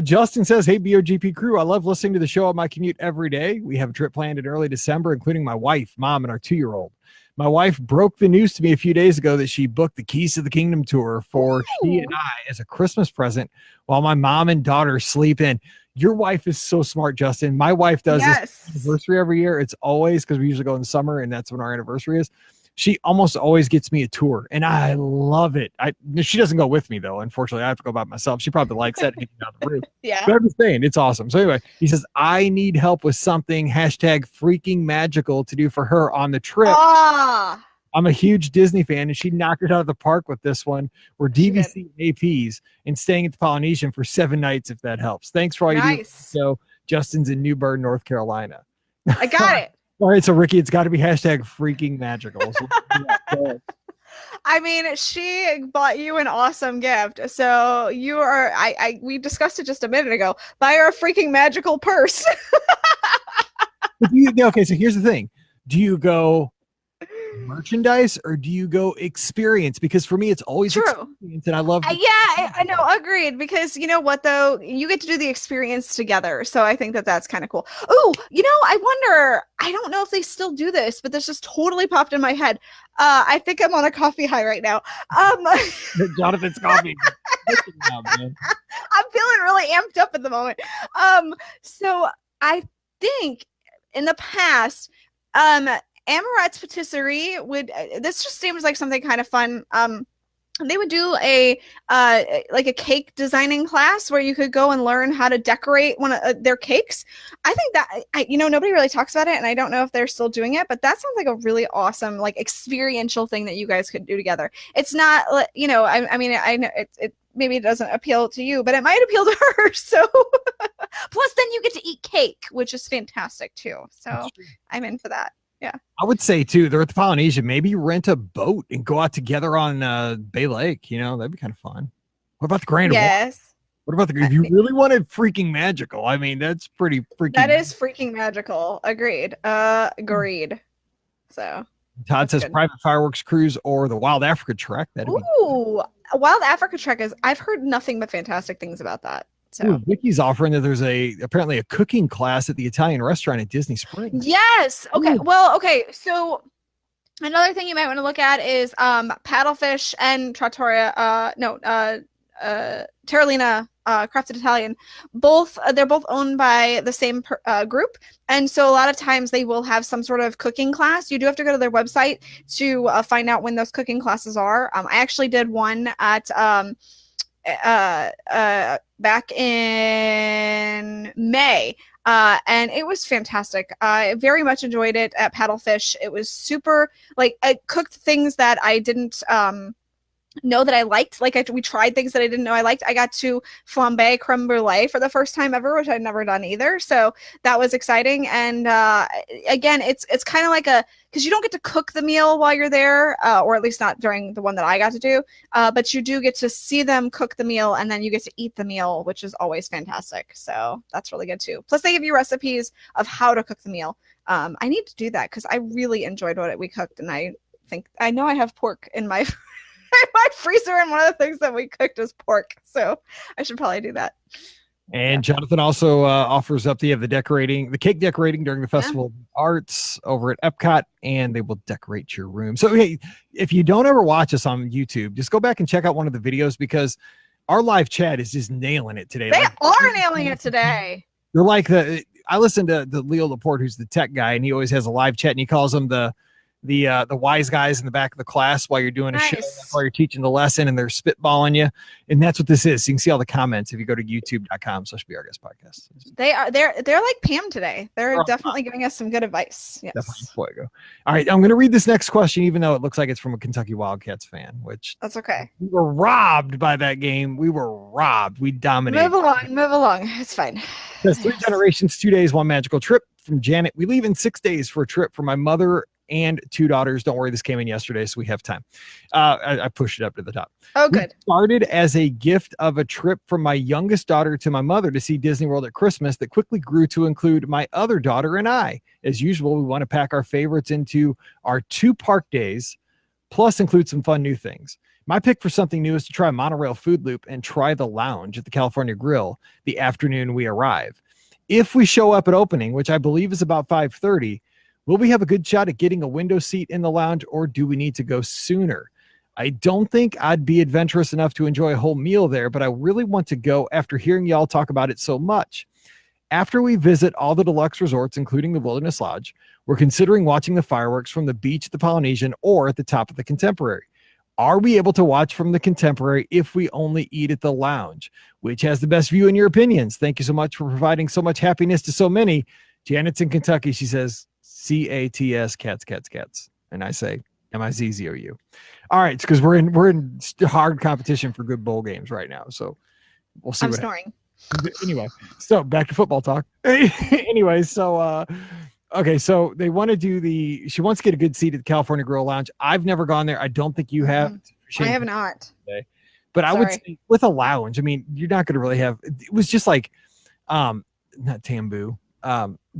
Justin says, hey, BOGP crew, I love listening to the show on my commute every day. We have a trip planned in early December, including my wife, mom, and our 2-year-old. My wife broke the news to me a few days ago that she booked the Keys to the Kingdom tour for she and I as a Christmas present while my mom and daughter sleep in. Your wife is so smart, Justin. My wife does this anniversary every year. It's always, because we usually go in the summer and that's when our anniversary is. She almost always gets me a tour, and I love it. She doesn't go with me, though. Unfortunately, I have to go by myself. She probably likes that hanging down the roof. Yeah. But I'm just saying, it's awesome. So anyway, he says, I need help with something #freaking magical to do for her on the trip. I'm a huge Disney fan, and she knocked it out of the park with this one. We're DVC APs and staying at the Polynesian for 7 nights, if that helps. Thanks for all you do. So Justin's in New Bern, North Carolina. I got it. All right, so Ricky, it's got to be #freaking magical. So, I mean, she bought you an awesome gift. So you are, we discussed it just a minute ago. Buy her a freaking magical purse. Okay, so here's the thing. Do you go merchandise or do you go experience? Because for me, it's always true. Experience, and I love. I know, agreed. Because you know what, though, you get to do the experience together, so I think that's kind of cool. Oh, I wonder. I don't know if they still do this, but this just totally popped in my head. I think I'm on a coffee high right now. Jonathan's coffee. I'm feeling really amped up at the moment. So I think in the past, Amaret's Patisserie would. This just seems like something kind of fun. They would do a cake designing class where you could go and learn how to decorate one of their cakes. I think that nobody really talks about it, and I don't know if they're still doing it, but that sounds like a really awesome experiential thing that you guys could do together. It's not I know it maybe it doesn't appeal to you, but it might appeal to her. So plus then you get to eat cake, which is fantastic too. So I'm in for that. Yeah. I would say too, they're at the Polynesian. Maybe rent a boat and go out together on Bay Lake. You know, that'd be kind of fun. What about the Grand Walk? Yes. What about if you really wanted freaking magical? I mean, that's pretty freaking. That is freaking magical. Agreed. Agreed. So Todd says good. Private fireworks cruise or the Wild Africa Trek. Ooh, a Wild Africa Trek is. I've heard nothing but fantastic things about that. So Ooh, Vicky's offering that there's apparently a cooking class at the Italian restaurant at Disney Springs. yes. Okay. Ooh. Well. Okay. So another thing you might want to look at is paddlefish and trattoria. Terralina Crafted Italian. They're both owned by the same group, and so a lot of times they will have some sort of cooking class. You do have to go to their website to find out when those cooking classes are. I actually did one at back in May. And it was fantastic. I very much enjoyed it at Paddlefish. It was super, like, I cooked things that I didn't know that I liked. Like, we tried things that I didn't know I liked. I got to flambe creme brulee for the first time ever, which I'd never done either. So that was exciting. And again, it's kind of like because you don't get to cook the meal while you're there, or at least not during the one that I got to do. But you do get to see them cook the meal, and then you get to eat the meal, which is always fantastic. So that's really good too. Plus, they give you recipes of how to cook the meal. I need to do that because I really enjoyed what we cooked, and I know I have pork in my my freezer, and one of the things that we cooked was pork, so I should probably do that. And Jonathan also offers up the cake decorating during the Festival of Arts over at Epcot, and they will decorate your room. So hey, if you don't ever watch us on YouTube, just go back and check out one of the videos because our live chat is just nailing it today. They are nailing it today. They're like I listened to Leo Laporte, who's the tech guy, and he always has a live chat, and he calls them the wise guys in the back of the class while you're doing a show, while you're teaching the lesson, and they're spitballing you. And that's what this is. So you can see all the comments if you go to youtube.com/BRGuest Podcast. They're like Pam today. They're definitely giving us some good advice. Yes. Definitely. All right. I'm going to read this next question, even though it looks like it's from a Kentucky Wildcats fan, which that's okay. We were robbed by that game. We were robbed. We dominated. Move along. It's fine. That's 3 generations, 2 days, 1 magical trip from Janet. We leave in 6 days for a trip for my mother and 2 daughters. Don't worry, this came in yesterday, so we have time. I pushed it up to the top. Oh, good. We started as a gift of a trip from my youngest daughter to my mother to see Disney World at Christmas that quickly grew to include my other daughter and I. As usual, we want to pack our favorites into our 2 park days, plus include some fun new things. My pick for something new is to try a monorail food loop and try the lounge at the California Grill the afternoon we arrive. If we show up at opening, which I believe is about 5:30, will we have a good shot at getting a window seat in the lounge, or do we need to go sooner? I don't think I'd be adventurous enough to enjoy a whole meal there, but I really want to go after hearing y'all talk about it so much. After we visit all the deluxe resorts, including the Wilderness Lodge, we're considering watching the fireworks from the beach at the Polynesian or at the top of the Contemporary. Are we able to watch from the Contemporary if we only eat at the lounge? Which has the best view in your opinions? Thank you so much for providing so much happiness to so many. Janet's in Kentucky. She says, CATS, cats. And I say, MIZZOU. All right, because we're in hard competition for good bowl games right now. So we'll see. I'm snoring. Anyway, so back to football talk. Anyway, so okay, so they want to do she wants to get a good seat at the California Grill Lounge. I've never gone there. I don't think you have. I have not. But I would say with a lounge, I mean, you're not going to really have. It was just like, not Tambu.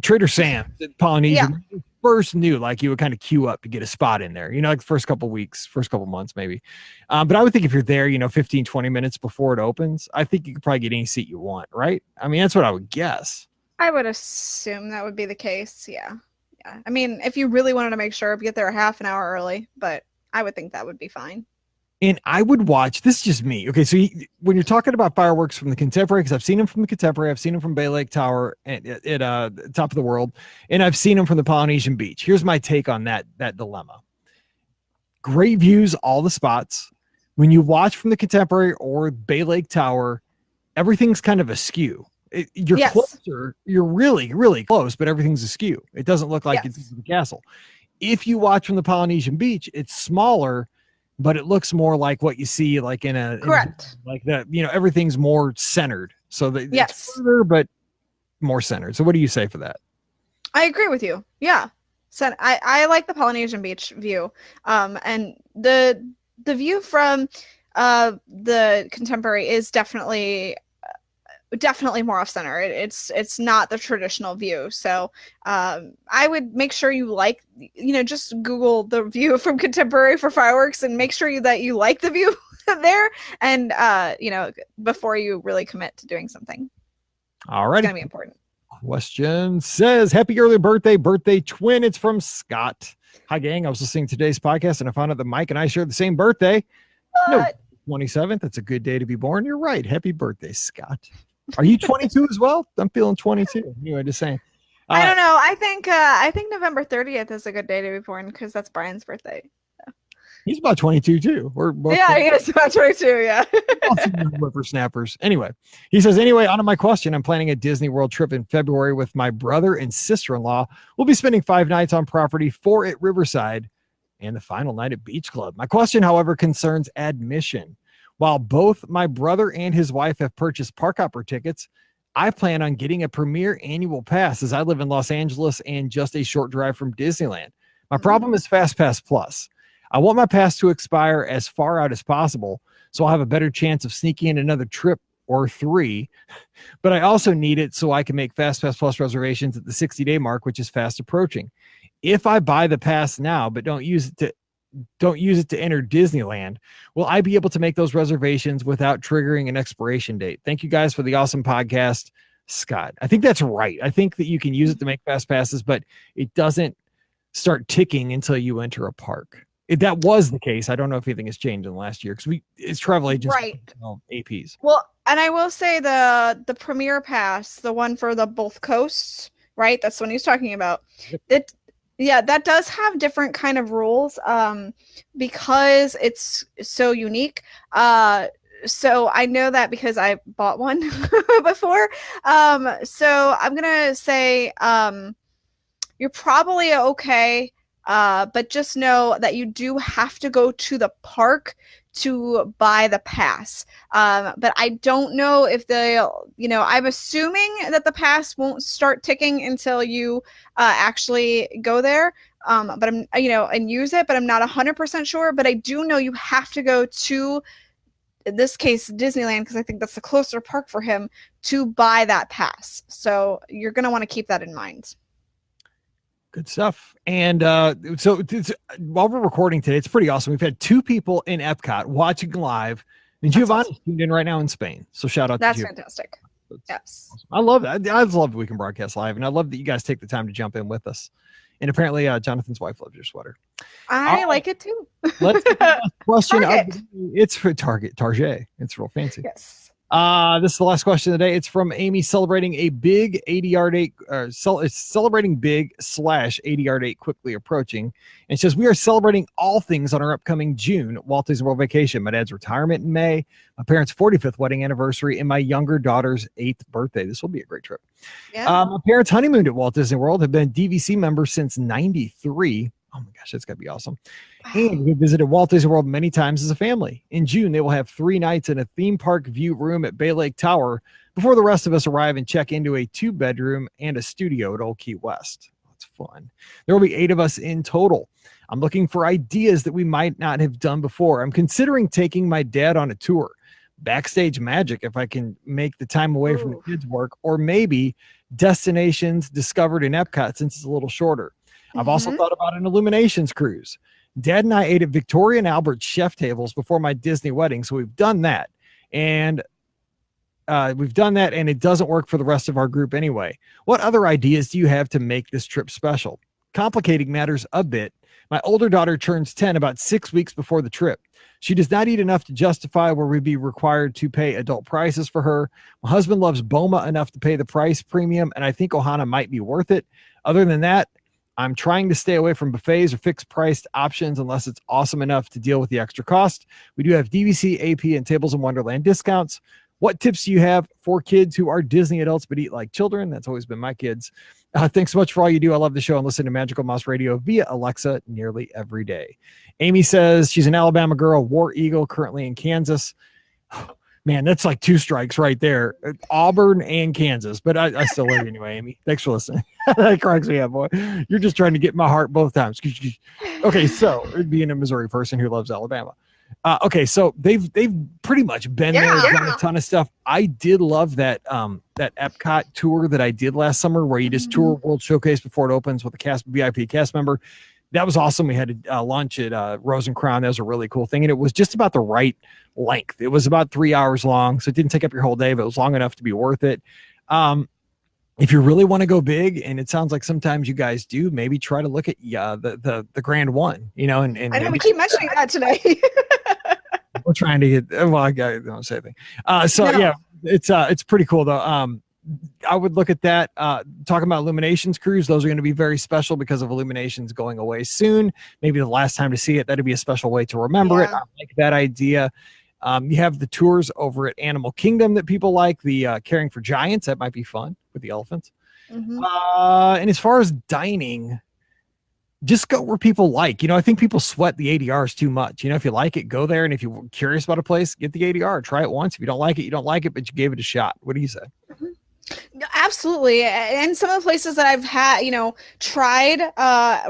Trader Sam's at Polynesian first knew like you would kind of queue up to get a spot in there, like the first couple weeks, first couple months maybe. But I would think if you're there, 15, 20 minutes before it opens, I think you could probably get any seat you want, right? I mean, that's what I would guess. I would assume that would be the case. Yeah. I mean, if you really wanted to make sure, get there a half an hour early, but I would think that would be fine. And I would watch, this is just me. Okay. So when you're talking about fireworks from the Contemporary, because I've seen them from the Contemporary, I've seen them from Bay Lake Tower at Top of the World, and I've seen them from the Polynesian Beach. Here's my take on that dilemma. Great views, all the spots. When you watch from the Contemporary or Bay Lake Tower, everything's kind of askew. You're closer, you're really, really close, but everything's askew. It doesn't look like it's the castle. If you watch from the Polynesian Beach, it's smaller, but it looks more like what you see like Correct. like that, everything's more centered. So that Yes. it's further, but more centered. So what do you say for that? I agree with you. Yeah. So I like the Polynesian beach view. And the view from the Contemporary is definitely more off center. It's not the traditional view. So I would make sure you just Google the view from Contemporary for fireworks and make sure that you like the view there, and before you really commit to doing something. All right. It's gonna be important. Question says, happy early birthday twin. It's from Scott. Hi gang, I was listening to today's podcast and I found out that Mike and I share the same birthday. No, 27th. That's a good day to be born. You're right. Happy birthday, Scott. Are you 22 as well? I'm feeling 22. Anyway, just saying. I don't know. I think November 30th is a good day to be born because that's Brian's birthday. He's about 22 too. We're both he is about 22. Yeah. Whippersnappers. Anyway, he says, on to my question. I'm planning a Disney World trip in February with my brother and sister-in-law. We'll be spending 5 nights on property, 4 at Riverside, and the final night at Beach Club. My question, however, concerns admission. While both my brother and his wife have purchased park hopper tickets, I plan on getting a premier annual pass as I live in Los Angeles and just a short drive from Disneyland. My problem is FastPass Plus. I want my pass to expire as far out as possible, so I'll have a better chance of sneaking in another trip or 3. But I also need it so I can make FastPass Plus reservations at the 60-day mark, which is fast approaching. If I buy the pass now but don't use it to enter Disneyland, will I be able to make those reservations without triggering an expiration date? Thank you guys for the awesome podcast, Scott. I think that's right. I think that you can use it to make fast passes, but it doesn't start ticking until you enter a park. If that was the case, I don't know if anything has changed in the last year because it's travel agents, right? APs. Well, and I will say the Premier Pass, the one for the both coasts, right? That's the one he's talking about. That does have different kind of rules because it's so unique. So I know that because I bought one before. So I'm gonna say you're probably okay. But just know that you do have to go to the park to buy the pass. But I don't know if I'm assuming that the pass won't start ticking until you actually go there. But I'm, and use it, but I'm not 100% sure. But I do know you have to go to, in this case, Disneyland, because I think that's the closer park for him, to buy that pass. So you're going to want to keep that in mind. Good stuff. And so while we're recording today, it's pretty awesome. We've had 2 people in Epcot watching live, and Giovanni's tuned in right now in Spain. So shout out. That's fantastic. Yes. Awesome. I love that. I love that we can broadcast live, and I love that you guys take the time to jump in with us. And apparently, Jonathan's wife loves your sweater. I like it too. Let's get the last question. It's for Target. It's real fancy. Yes. This is the last question of the day. It's from Amy, celebrating a big 80-yard date. It's celebrating big / 80-yard date quickly approaching. And it says, we are celebrating all things on our upcoming June Walt Disney World vacation. My dad's retirement in May, my parents' 45th wedding anniversary, and my younger daughter's 8th birthday. This will be a great trip. Yeah. My parents honeymooned at Walt Disney World, have been DVC members since '93. Oh my gosh, that's got to be awesome. And we visited Walt Disney World many times as a family. In June, they will have 3 nights in a theme park view room at Bay Lake Tower before the rest of us arrive and check into a 2-bedroom and a studio at Old Key West. That's fun. There will be 8 of us in total. I'm looking for ideas that we might not have done before. I'm considering taking my dad on a tour. Backstage magic, if I can make the time away from the kids' work, or maybe destinations discovered in Epcot since it's a little shorter. I've also thought about an Illuminations cruise. Dad and I ate at Victoria and Albert chef tables before my Disney wedding, so we've done that. And it doesn't work for the rest of our group anyway. What other ideas do you have to make this trip special? Complicating matters a bit, my older daughter turns 10 about 6 weeks before the trip. She does not eat enough to justify where we'd be required to pay adult prices for her. My husband loves Boma enough to pay the price premium, and I think Ohana might be worth it. Other than that, I'm trying to stay away from buffets or fixed priced options unless it's awesome enough to deal with the extra cost. We do have DVC, AP, and Tables in Wonderland discounts. What tips do you have for kids who are Disney adults but eat like children? That's always been my kids. Thanks so much for all you do. I love the show and listen to Magical Mouse Radio via Alexa nearly every day. Amy says she's an Alabama girl, War Eagle, currently in Kansas. Man, that's like 2 strikes right there. Auburn and Kansas. But I still love you anyway, Amy. Thanks for listening. That cracks me up, boy. You're just trying to get my heart both times. Okay, so being a Missouri person who loves Alabama. Okay, so they've pretty much been there, done a ton of stuff. I did love that that Epcot tour that I did last summer, where you just tour World Showcase before it opens with a VIP cast member. That was awesome. We had lunch at Rose and Crown. That was a really cool thing, and it was just about the right length. It was about 3 hours long, so it didn't take up your whole day, but it was long enough to be worth it. If you really want to go big, and it sounds like sometimes you guys do, maybe try to look at the Grand One. You know, and I know we keep mentioning that today. We're trying to get. Well, I don't say anything. Yeah, it's pretty cool though. I would look at that. Talking about Illuminations cruise, those are going to be very special because of Illuminations going away soon. Maybe the last time to see it, that'd be a special way to remember it. I like that idea. You have the tours over at Animal Kingdom that people like. The Caring for Giants, that might be fun with the elephants. And as far as dining, just go where people like. You know, I think people sweat the ADRs too much. You know, if you like it, go there. And if you're curious about a place, get the ADR. Try it once. If you don't like it, you don't like it, but you gave it a shot. What do you say? Absolutely. And some of the places that I've had, tried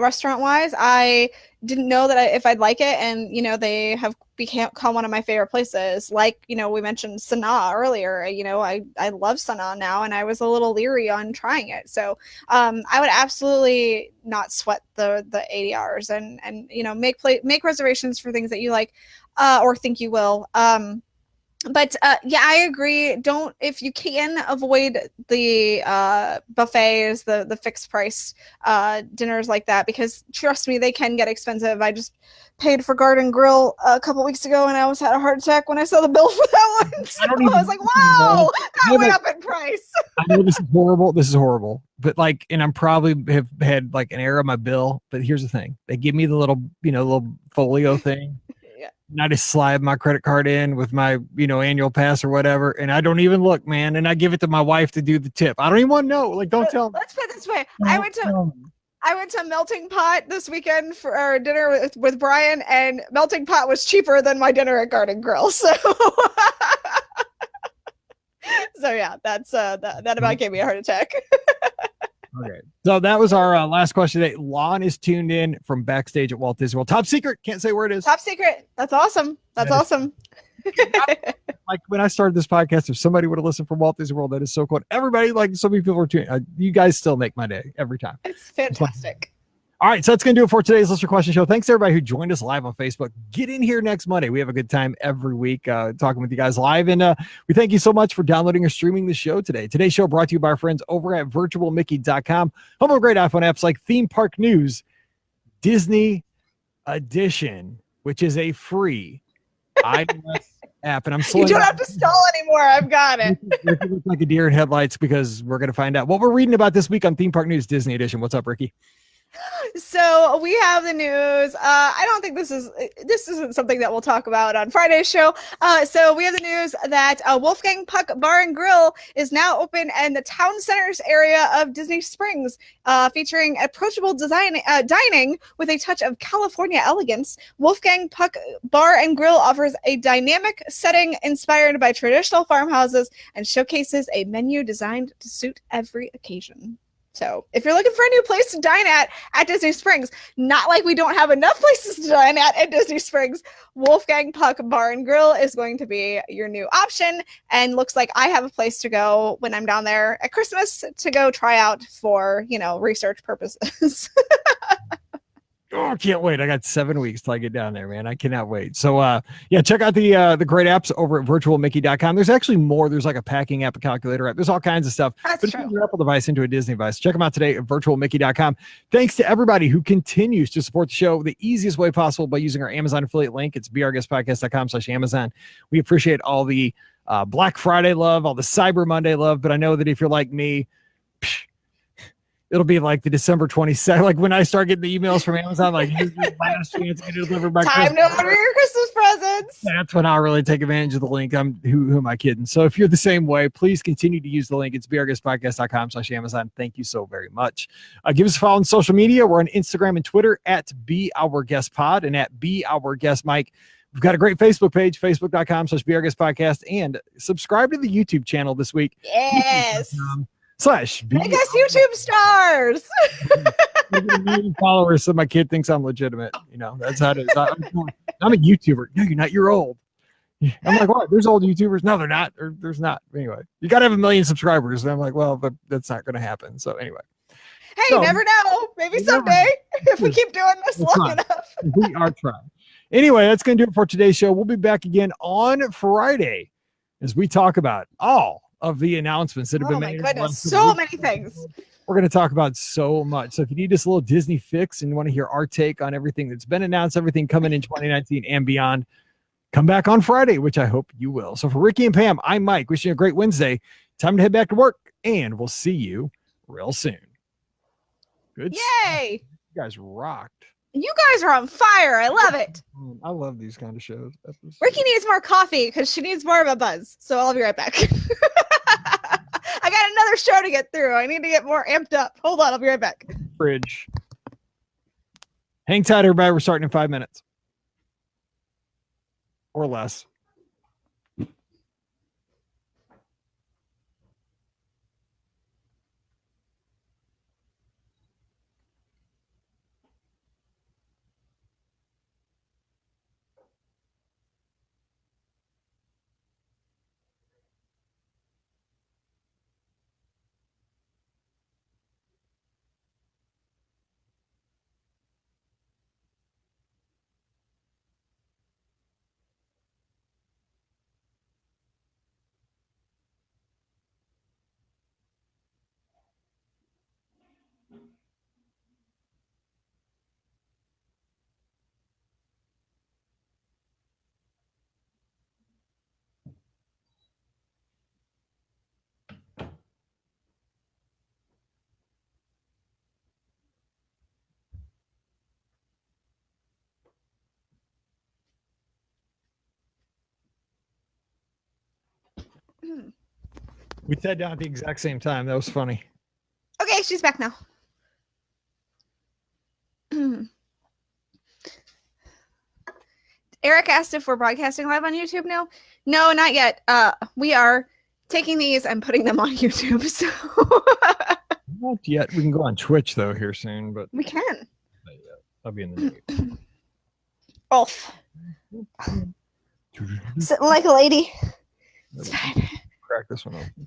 restaurant wise, I didn't know that if I'd like it. And, they have become one of my favorite places. Like, we mentioned Sanaa earlier. I love Sanaa now, and I was a little leery on trying it. So I would absolutely not sweat the ADRs and make reservations for things that you like or think you will. But I agree. If you can avoid the buffets, the fixed price dinners like that, because trust me, they can get expensive. I just paid for Garden Grill a couple weeks ago, and I almost had a heart attack when I saw the bill for that one. So I was like, "Wow, that went up in price." I know this is horrible. This is horrible, but and I'm probably have had like an error on my bill. But here's the thing: they give me the little folio thing. And I just slide my credit card in with my, annual pass or whatever. And I don't even look, man. And I give it to my wife to do the tip. I don't even want to know. Like, don't tell me. Let's put it this way. I went to Melting Pot this weekend for our dinner with Brian, and Melting Pot was cheaper than my dinner at Garden Grill. So, that about gave me a heart attack. Okay, so that was our last question today. Lon is tuned in from backstage at Walt Disney World. Top secret, can't say where it is. Top secret. That's awesome. That's awesome. Like when I started this podcast, if somebody would have listened from Walt Disney World, that is so cool. Everybody, like so many people are tuning. You guys still make my day every time. It's fantastic. All right, so that's going to do it for today's Listener Question Show. Thanks to everybody who joined us live on Facebook. Get in here next Monday. We have a good time every week talking with you guys live. And we thank you so much for downloading or streaming the show today. Today's show brought to you by our friends over at virtualmickey.com. Home of great iPhone apps like Theme Park News, Disney Edition, which is a free iOS app. And I'm You don't have to stall anymore. I've got it. Ricky looks like a deer in headlights because we're going to find out what we're reading about this week on Theme Park News, Disney Edition. What's up, Ricky? So we have the news. I don't think this isn't something that we'll talk about on Friday's show. So we have the news that Wolfgang Puck Bar and Grill is now open in the town centers area of Disney Springs, featuring approachable dining with a touch of California elegance. Wolfgang Puck Bar and Grill offers a dynamic setting inspired by traditional farmhouses and showcases a menu designed to suit every occasion. So if you're looking for a new place to dine at Disney Springs, not like we don't have enough places to dine at Disney Springs, Wolfgang Puck Bar and Grill is going to be your new option. And looks like I have a place to go when I'm down there at Christmas to go try out for, research purposes. Oh, I can't wait. I got 7 weeks till I get down there, man. I cannot wait. So, check out the great apps over at virtualmickey.com. There's actually more. There's like a packing app, a calculator app. There's all kinds of stuff. That's but true. Turn your Apple device into a Disney device. Check them out today at virtualmickey.com. Thanks to everybody who continues to support the show the easiest way possible by using our Amazon affiliate link. It's beourguestpodcast.com/Amazon. We appreciate all the Black Friday love, all the Cyber Monday love. But I know that if you're like me, it'll be like the December 22nd. Like when I start getting the emails from Amazon, like here's your last chance to deliver my Time to order your Christmas presents. That's when I'll really take advantage of the link. Who am I kidding? So if you're the same way, please continue to use the link. It's beourguestpodcast.com/Amazon. Thank you so very much. Give us a follow on social media. We're on Instagram and Twitter at @BeOurGuestPod and at BeOurGuestMike. We've got a great Facebook page, facebook.com/beourguestpodcast, and subscribe to the YouTube channel this week. Yes. /Make us YouTube stars. Followers, so my kid thinks I'm legitimate. You know, that's how it is. I'm a YouTuber. No, you're not. You're old. I'm like, what? There's old YouTubers? No, they're not. Or there's not. Anyway, you got to have 1 million subscribers. And I'm like, well, but that's not going to happen. So anyway. Hey, you never know. Maybe someday if we keep doing this long enough. We are trying. Anyway, that's going to do it for today's show. We'll be back again on Friday as we talk about all of the announcements that have been made. Oh my goodness, so many things. We're going to talk about so much. So if you need this little Disney fix and you want to hear our take on everything that's been announced, everything coming in 2019 and beyond, come back on Friday, which I hope you will. So for Ricky and Pam, I'm Mike, wishing you a great Wednesday. Time to head back to work, and we'll see you real soon. Good. Yay! You guys rocked. You guys are on fire. I love it. I love these kind of shows. Ricky needs more coffee because she needs more of a buzz. So I'll be right back. I got another show to get through. I need to get more amped up. Hold on. I'll be right back. Bridge. Hang tight, everybody. We're starting in 5 minutes. Or less. We sat down at the exact same time. That was funny. Okay, she's back now. Eric asked if we're broadcasting live on YouTube now. No, not yet. We are taking these and putting them on YouTube. So not yet. We can go on Twitch though here soon, but we can. I'll be in the news. Off. Sitting like a lady. It's fine. Crack this one open.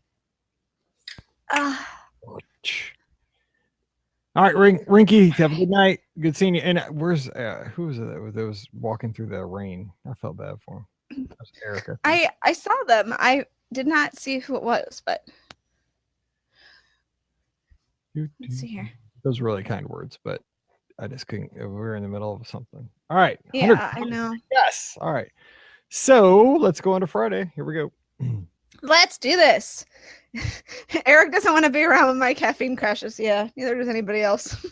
All right, Rinky, have a good night. Good seeing you. And where's who was it that was walking through the rain? I felt bad for him. That was Erica. I saw them. I did not see who it was, but let's see here. Those were really kind words, but I just couldn't. We were in the middle of something. All right. Yeah, I know. Yes. All right. So let's go on to Friday. Here we go. Let's do this. Eric doesn't want to be around when my caffeine crashes. Yeah, neither does anybody else.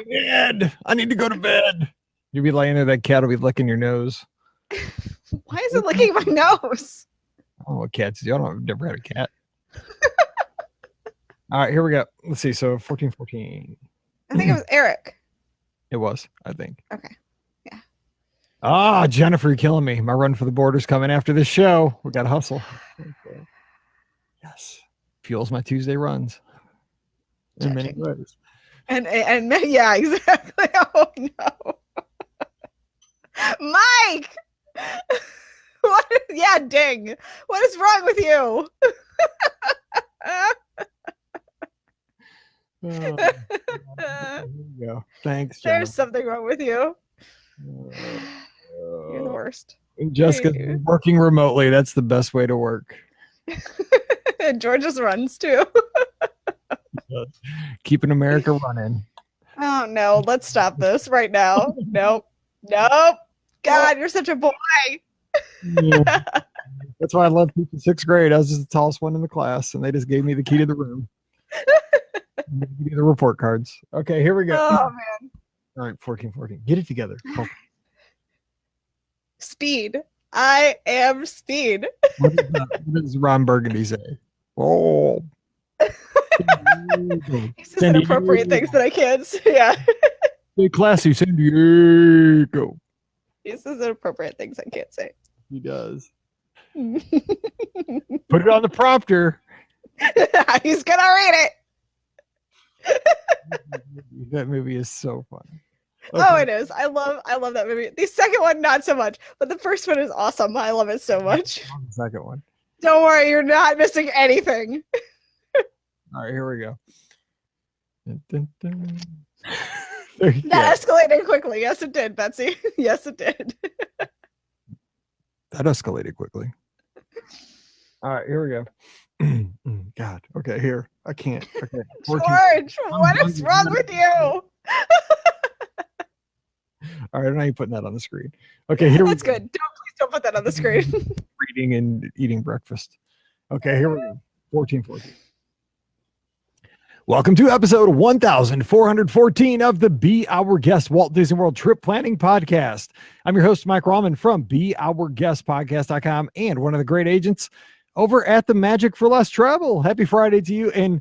Bed. I need to go to bed. You'll be laying there, that cat will be licking your nose. Why is it licking my nose? I don't know what cats do. I've never had a cat. All right, here we go. Let's see. So 1414. I think it was Eric. It was, I think. Okay. Yeah. Ah, Jennifer, you're killing me. My run for the border's coming after this show. We got to hustle. Okay. Yes. Fuels my Tuesday runs in many ways. And yeah, exactly. Oh no. Mike! What? Yeah, ding. What is wrong with you? There you go. Thanks, Jennifer. There's something wrong with you. You're the worst. Jessica's working remotely. That's the best way to work. George just runs too. Keeping America running. Oh no, let's stop this right now. Nope. God, you're such a boy. Yeah. That's why I love teaching 6th grade. I was just the tallest one in the class, and they just gave me the key to the room. Give me the report cards. Okay, here we go. Oh man. All right, 14. Get it together. Oh, Speed. I am speed. what does Ron Burgundy say? Oh. He says inappropriate things that I can't say. Yeah. Stay classy, San Diego. He says inappropriate things I can't say. He does. Put it on the prompter. He's gonna read it. That movie is so funny. Okay. Oh, it is. I love that movie. The second one, not so much, but the first one is awesome. I love it so much. The second one. Don't worry, you're not missing anything. All right, here we go. That escalated quickly. Yes, it did, Betsy. Yes, it did. That escalated quickly. All right, here we go. God. Okay, here. I can't. Okay. George, what is wrong with you? All right, I'm not even putting that on the screen. Okay, here That's good. Please don't put that on the screen. Reading and eating breakfast. Okay, here we go. 14. Welcome to episode 1414 of the Be Our Guest Walt Disney World Trip Planning Podcast. I'm your host, Mike Rahman from BeOurGuestPodcast.com and one of the great agents over at the Magic for Less Travel. Happy Friday to you and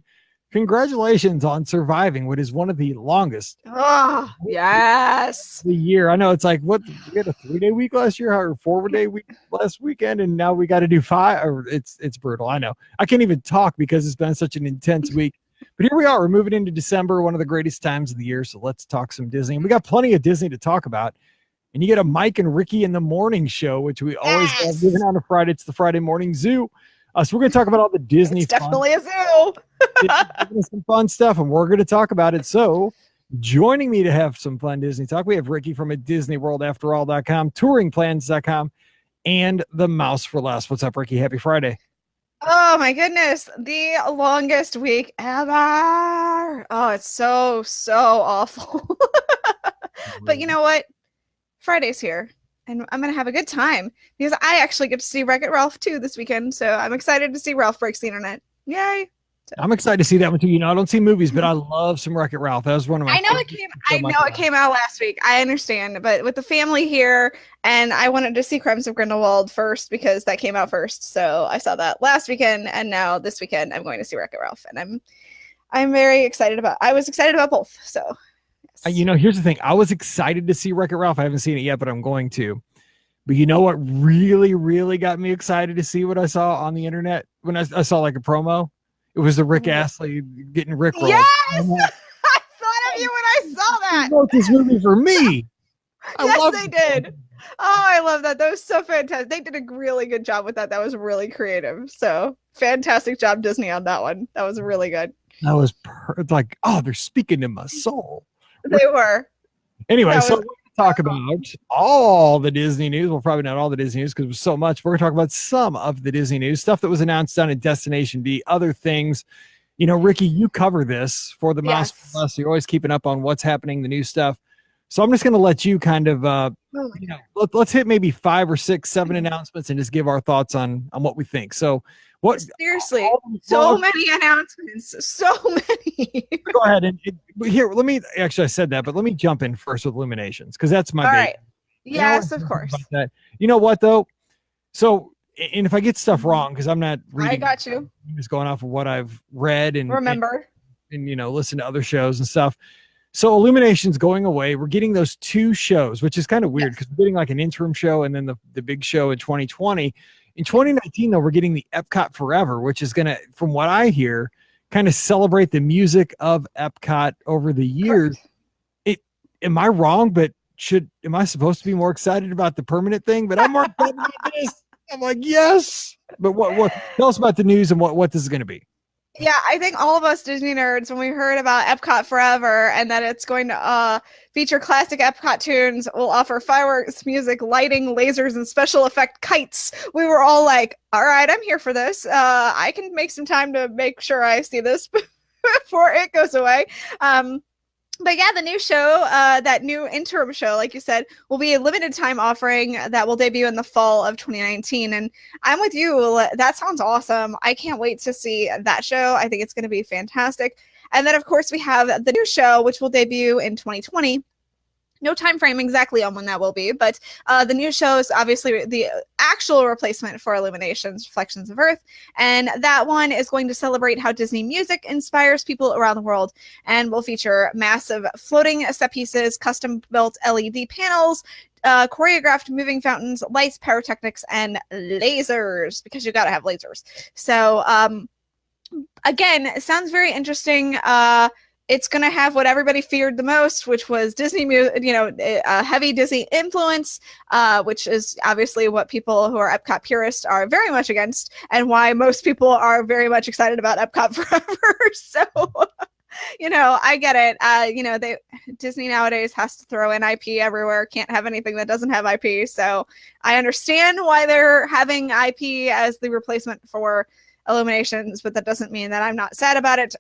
congratulations on surviving what is one of the longest. Oh, yes. The year. I know it's like, what? We had a 3-day week last year or 4-day week last weekend, and now we got to do 5. Or it's brutal. I know. I can't even talk because it's been such an intense week. But here we are. We're moving into December, one of the greatest times of the year. So let's talk some Disney. And we got plenty of Disney to talk about. And you get a Mike and Ricky in the morning show, which we always have given on a Friday. It's the Friday Morning Zoo. So we're going to talk about all the Disney. It's definitely a zoo. Some fun stuff, and we're going to talk about it. So joining me to have some fun Disney talk, we have Ricky from DisneyWorldAfterAll.com, TouringPlans.com, and the Mouse for Less. What's up, Ricky? Happy Friday. Oh my goodness, the longest week ever. Oh, it's so awful. But you know what? Friday's here, and I'm gonna have a good time because I actually get to see Wreck-It Ralph too this weekend. So I'm excited to see Ralph Breaks the Internet. Yay! So. I'm excited to see that one too. You know, I don't see movies, but I love some Wreck-It Ralph. That was one of my. I know it came out last week. I understand, but with the family here, and I wanted to see Crimes of Grindelwald first because that came out first. So I saw that last weekend, and now this weekend I'm going to see Wreck-It Ralph, and I'm very excited about. I was excited about both. So. Yes. You know, here's the thing. I was excited to see Wreck-It Ralph. I haven't seen it yet, but I'm going to. But you know what really, really got me excited to see what I saw on the internet when I saw like a promo? It was the Rick Astley getting Rick rolled. Yes! I thought of you when I saw that. They wrote this movie for me. Yes, they did. Oh, I love that. That was so fantastic. They did a really good job with that. That was really creative. So fantastic job, Disney, on that one. That was really good. That was like, oh, they're speaking to my soul. They were. Anyway, so we're going to talk about all the Disney news. Well, probably not all the Disney news because it was so much. We're going to talk about some of the Disney news, stuff that was announced down at Destination B, other things. You know, Ricky, you cover this for the Mouse Plus. You're always keeping up on what's happening, the new stuff. So I'm just going to let you kind of, let's hit maybe 5 or 6, 7 announcements and just give our thoughts on what we think. So what? Seriously, so many announcements, so many. Go ahead and here. Let me actually. I said that, but let me jump in first with Illuminations because that's my. All right. Yes, of course. That. You know what though? So, and if I get stuff wrong, because I'm not reading. I got you. I'm just going off of what I've read and remember, and listen to other shows and stuff. So Illumination's going away. We're getting those 2 shows, which is kind of weird because we're getting like an interim show and then the big show in 2020. In 2019, though, we're getting the Epcot Forever, which is going to, from what I hear, kind of celebrate the music of Epcot over the years. Am I wrong? But am I supposed to be more excited about the permanent thing? But I'm more excited about this. I'm like, yes. But what? Tell us about the news and what this is going to be. Yeah, I think all of us Disney nerds, when we heard about Epcot Forever and that it's going to feature classic Epcot tunes, will offer fireworks, music, lighting, lasers, and special effect kites, we were all like, all right, I'm here for this. I can make some time to make sure I see this before it goes away. But yeah, the new show, that new interim show, like you said, will be a limited time offering that will debut in the fall of 2019. And I'm with you. That sounds awesome. I can't wait to see that show. I think it's going to be fantastic. And then, of course, we have the new show, which will debut in 2020. No time frame exactly on when that will be, but the new show is obviously the actual replacement for Illumination's Reflections of Earth, and that one is going to celebrate how Disney music inspires people around the world, and will feature massive floating set pieces, custom-built LED panels, choreographed moving fountains, lights, pyrotechnics, and lasers, because you got to have lasers. So, again, it sounds very interesting. It's going to have what everybody feared the most, which was Disney, heavy Disney influence, which is obviously what people who are Epcot purists are very much against, and why most people are very much excited about Epcot Forever. So, I get it. Disney nowadays has to throw in IP everywhere. Can't have anything that doesn't have IP. So I understand why they're having IP as the replacement for Illuminations, but that doesn't mean that I'm not sad about it.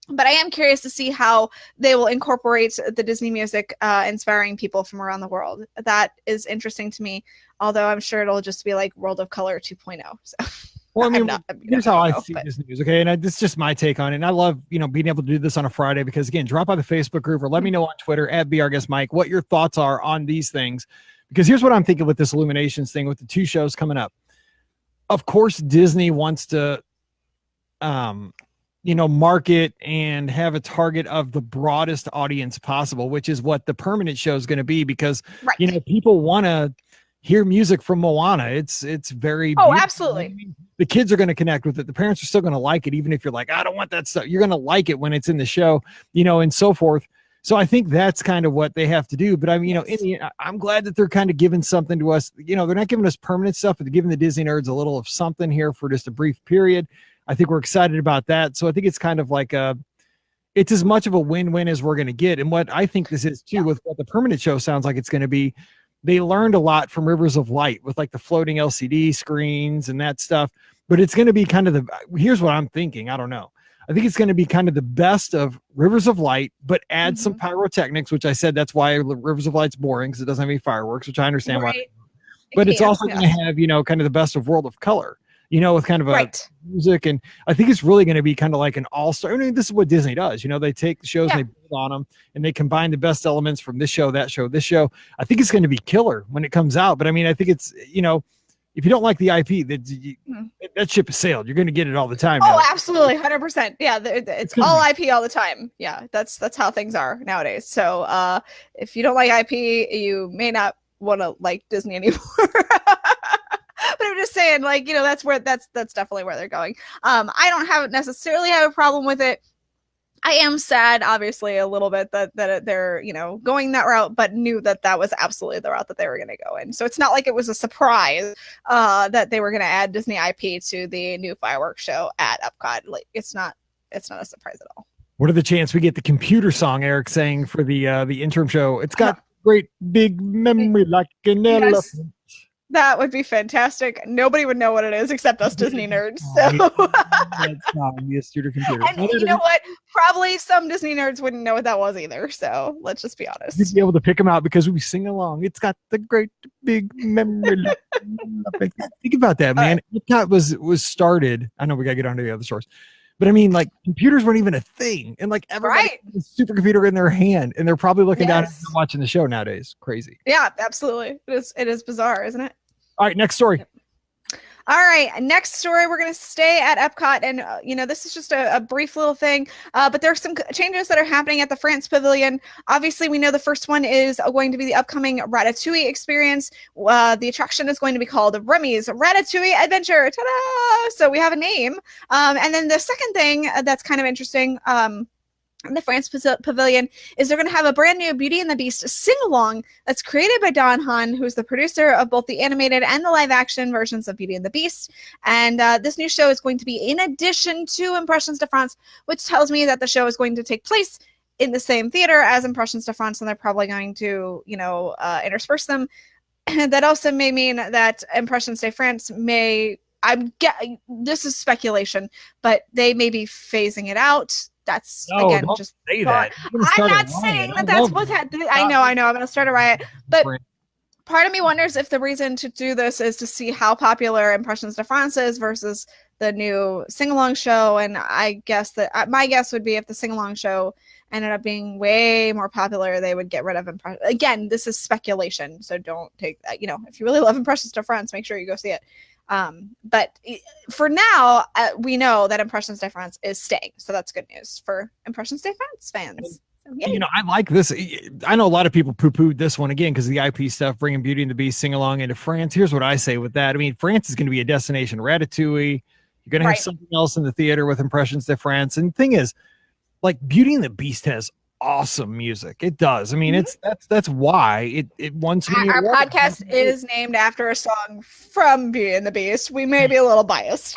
But I am curious to see how they will incorporate the Disney music, inspiring people from around the world. That is interesting to me, although I'm sure it'll just be like World of Color 2.0. So. Well, here's how I see Disney news, okay? And this is just my take on it. And I love, being able to do this on a Friday because, again, drop by the Facebook group or let me know on Twitter at @BeOurGuestMike what your thoughts are on these things. Because here's what I'm thinking with this Illuminations thing with the 2 shows coming up. Of course, Disney wants to market and have a target of the broadest audience possible, which is what the permanent show is going to be, because people want to hear music from Moana. It's very beautiful. Absolutely. The kids are going to connect with it. The parents are still going to like it, even if you're like, I don't want that stuff. You're going to like it when it's in the show, and so forth. So I think that's kind of what they have to do. But I'm glad that they're kind of giving something to us. They're not giving us permanent stuff, but they're giving the Disney nerds a little of something here for just a brief period. I think we're excited about that. So I think it's kind of like it's as much of a win-win as we're going to get. And what I think this is too, with what the permanent show sounds like it's going to be, they learned a lot from Rivers of Light with like the floating LCD screens and that stuff. But it's going to be kind of here's what I'm thinking. I don't know. I think it's going to be kind of the best of Rivers of Light, but add some pyrotechnics, which I said that's why Rivers of Light's boring, because it doesn't have any fireworks, which I understand why. But it's also going to have, kind of the best of World of Color. With kind of a music. And I think it's really going to be kind of like an all-star. I mean, this is what Disney does. They take the shows and they build on them and they combine the best elements from this show, that show, this show. I think it's going to be killer when it comes out. But I mean, I think it's, if you don't like the IP, that ship has sailed. You're going to get it all the time. Oh, absolutely. 100%. Yeah. It's all IP all the time. Yeah. That's how things are nowadays. So if you don't like IP, you may not want to like Disney anymore. But I'm just saying, that's definitely where they're going. I don't necessarily have a problem with it. I am sad, obviously, a little bit that they're going that route, but knew that was absolutely the route that they were going to go in. So it's not like it was a surprise that they were going to add Disney IP to the new fireworks show at Epcot. Like it's not a surprise at all. What are the chances we get the computer song Eric sang for the interim show? It's got great big memory like an elephant. That would be fantastic. Nobody would know what it is except us Disney nerds. So, that's not a studio computer. And you know what? Probably some Disney nerds wouldn't know what that was either. So let's just be honest. You'd be able to pick them out because we sing along. It's got the great big memory. Think about that, man. Epcot was started. I know we got to get on to the other stores. But I mean, like, computers weren't even a thing. And like everybody has a supercomputer in their hand, and they're probably looking down and watching the show nowadays. Crazy. Yeah, absolutely. It is bizarre, isn't it? All right, next story. All right, next story. We're going to stay at Epcot, and this is just a brief little thing, but there are some changes that are happening at the France Pavilion. Obviously, we know the first one is going to be the upcoming Ratatouille experience. The attraction is going to be called Remy's Ratatouille Adventure. Ta-da! So we have a name. And then the second thing that's kind of interesting, in the France Pavilion, is they're going to have a brand new Beauty and the Beast sing-along that's created by Don Hahn, who's the producer of both the animated and the live-action versions of Beauty and the Beast. And this new show is going to be in addition to Impressions de France, which tells me that the show is going to take place in the same theater as Impressions de France, and they're probably going to, intersperse them. And that also may mean that Impressions de France this is speculation, but they may be phasing it out. That's again just say that. I'm not saying that's what's happening. I know. I'm going to start a riot. But part of me wonders if the reason to do this is to see how popular Impressions de France is versus the new sing-along show. And I guess that my guess would be if the sing-along show ended up being way more popular, they would get rid of Impressions. Again, this is speculation, so don't take that. If you really love Impressions de France, make sure you go see it. But for now, we know that Impressions de France is staying, so that's good news for Impressions de France fans. So, I like this. I know a lot of people poo-pooed this one again because of the IP stuff, bringing Beauty and the Beast sing along into France. Here's what I say with that. I mean, France is going to be a destination. Ratatouille. You're going to have something else in the theater with Impressions de France. And the thing is, like, Beauty and the Beast has awesome music. It does. I mean, that's why it won so many awards. Our podcast is named after a song from Beauty and the Beast. We may be a little biased.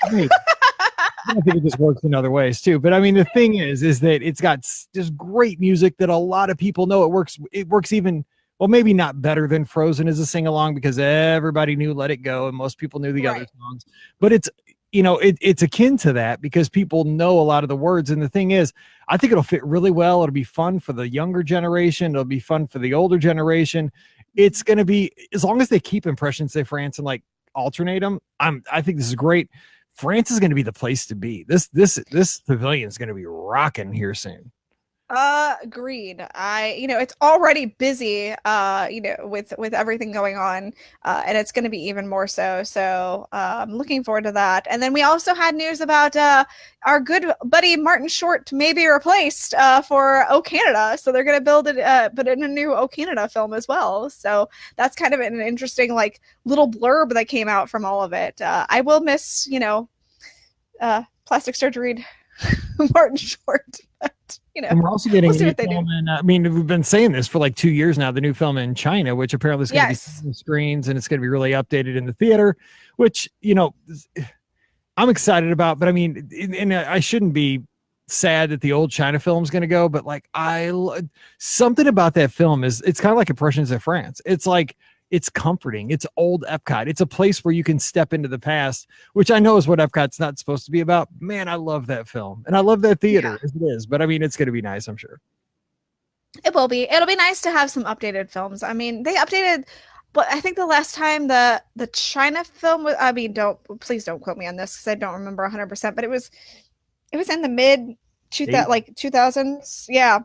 I think it just works in other ways too. But I mean, the thing is that it's got just great music that a lot of people know. It works even, well, maybe not better than Frozen as a sing along because everybody knew Let It Go and most people knew the other songs. But it's it's akin to that because people know a lot of the words. And the thing is, I think it'll fit really well. It'll be fun for the younger generation. It'll be fun for the older generation. It's going to be, as long as they keep Impressions de France and like alternate them, I think this is great. France is going to be the place to be. This pavilion is going to be rocking here soon. Agreed. It's already busy, with everything going on, and it's going to be even more so. So, I'm looking forward to that. And then we also had news about, our good buddy Martin Short may be replaced, for O Canada. So they're going to put in a new O Canada film as well. So that's kind of an interesting, like, little blurb that came out from all of it. I will miss, plastic surgery Martin Short. But, and we're also getting a new film, and I mean, we've been saying this for like 2 years now. The new film in China, which apparently is going to be on screens, and it's going to be really updated in the theater. Which I'm excited about. But I mean, and I shouldn't be sad that the old China film is going to go. But like, something about that film it's kind of like Impressions of France. It's like, it's comforting. It's old Epcot. It's a place where you can step into the past, which I know is what Epcot's not supposed to be about. Man, I love that film. And I love that theater as it is. But I mean, it's going to be nice, I'm sure. It will be. It'll be nice to have some updated films. I mean, they updated, but I think the last time the China film was, I mean, please don't quote me on this because I don't remember 100%, but it was in the mid 2000s. Yeah.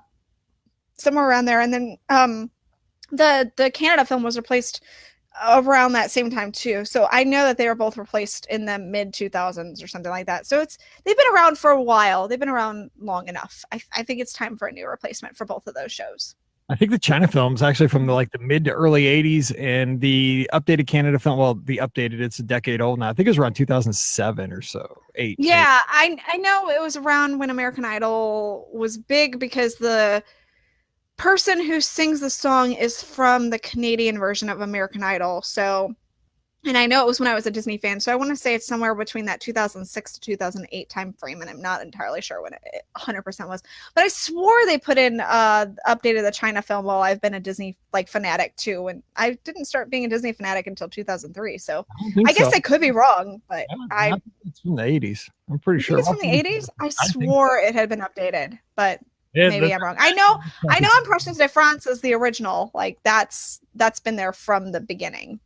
Somewhere around there. And then, the Canada film was replaced around that same time too. So I know that they were both replaced in the mid 2000s or something like that. So they've been around for a while. They've been around long enough. I think it's time for a new replacement for both of those shows. I think the China film's actually from the mid to early 80s, and the updated Canada film, it's a decade old now. I think it was around 2007 or so. 8. Yeah, I know it was around when American Idol was big because the person who sings the song is from the Canadian version of American Idol. So, and I know it was when I was a Disney fan. So I want to say it's somewhere between that 2006 to 2008 time frame. And I'm not entirely sure when it 100% was, but I swore they put in, updated the China film while I've been a Disney fanatic too. And I didn't start being a Disney fanatic until 2003. So I guess I could be wrong, but it's from the 80s. I'm pretty sure it's from the 80s. I swore it had been updated, but maybe I'm wrong. I know Impressions de France is the original. Like that's been there from the beginning.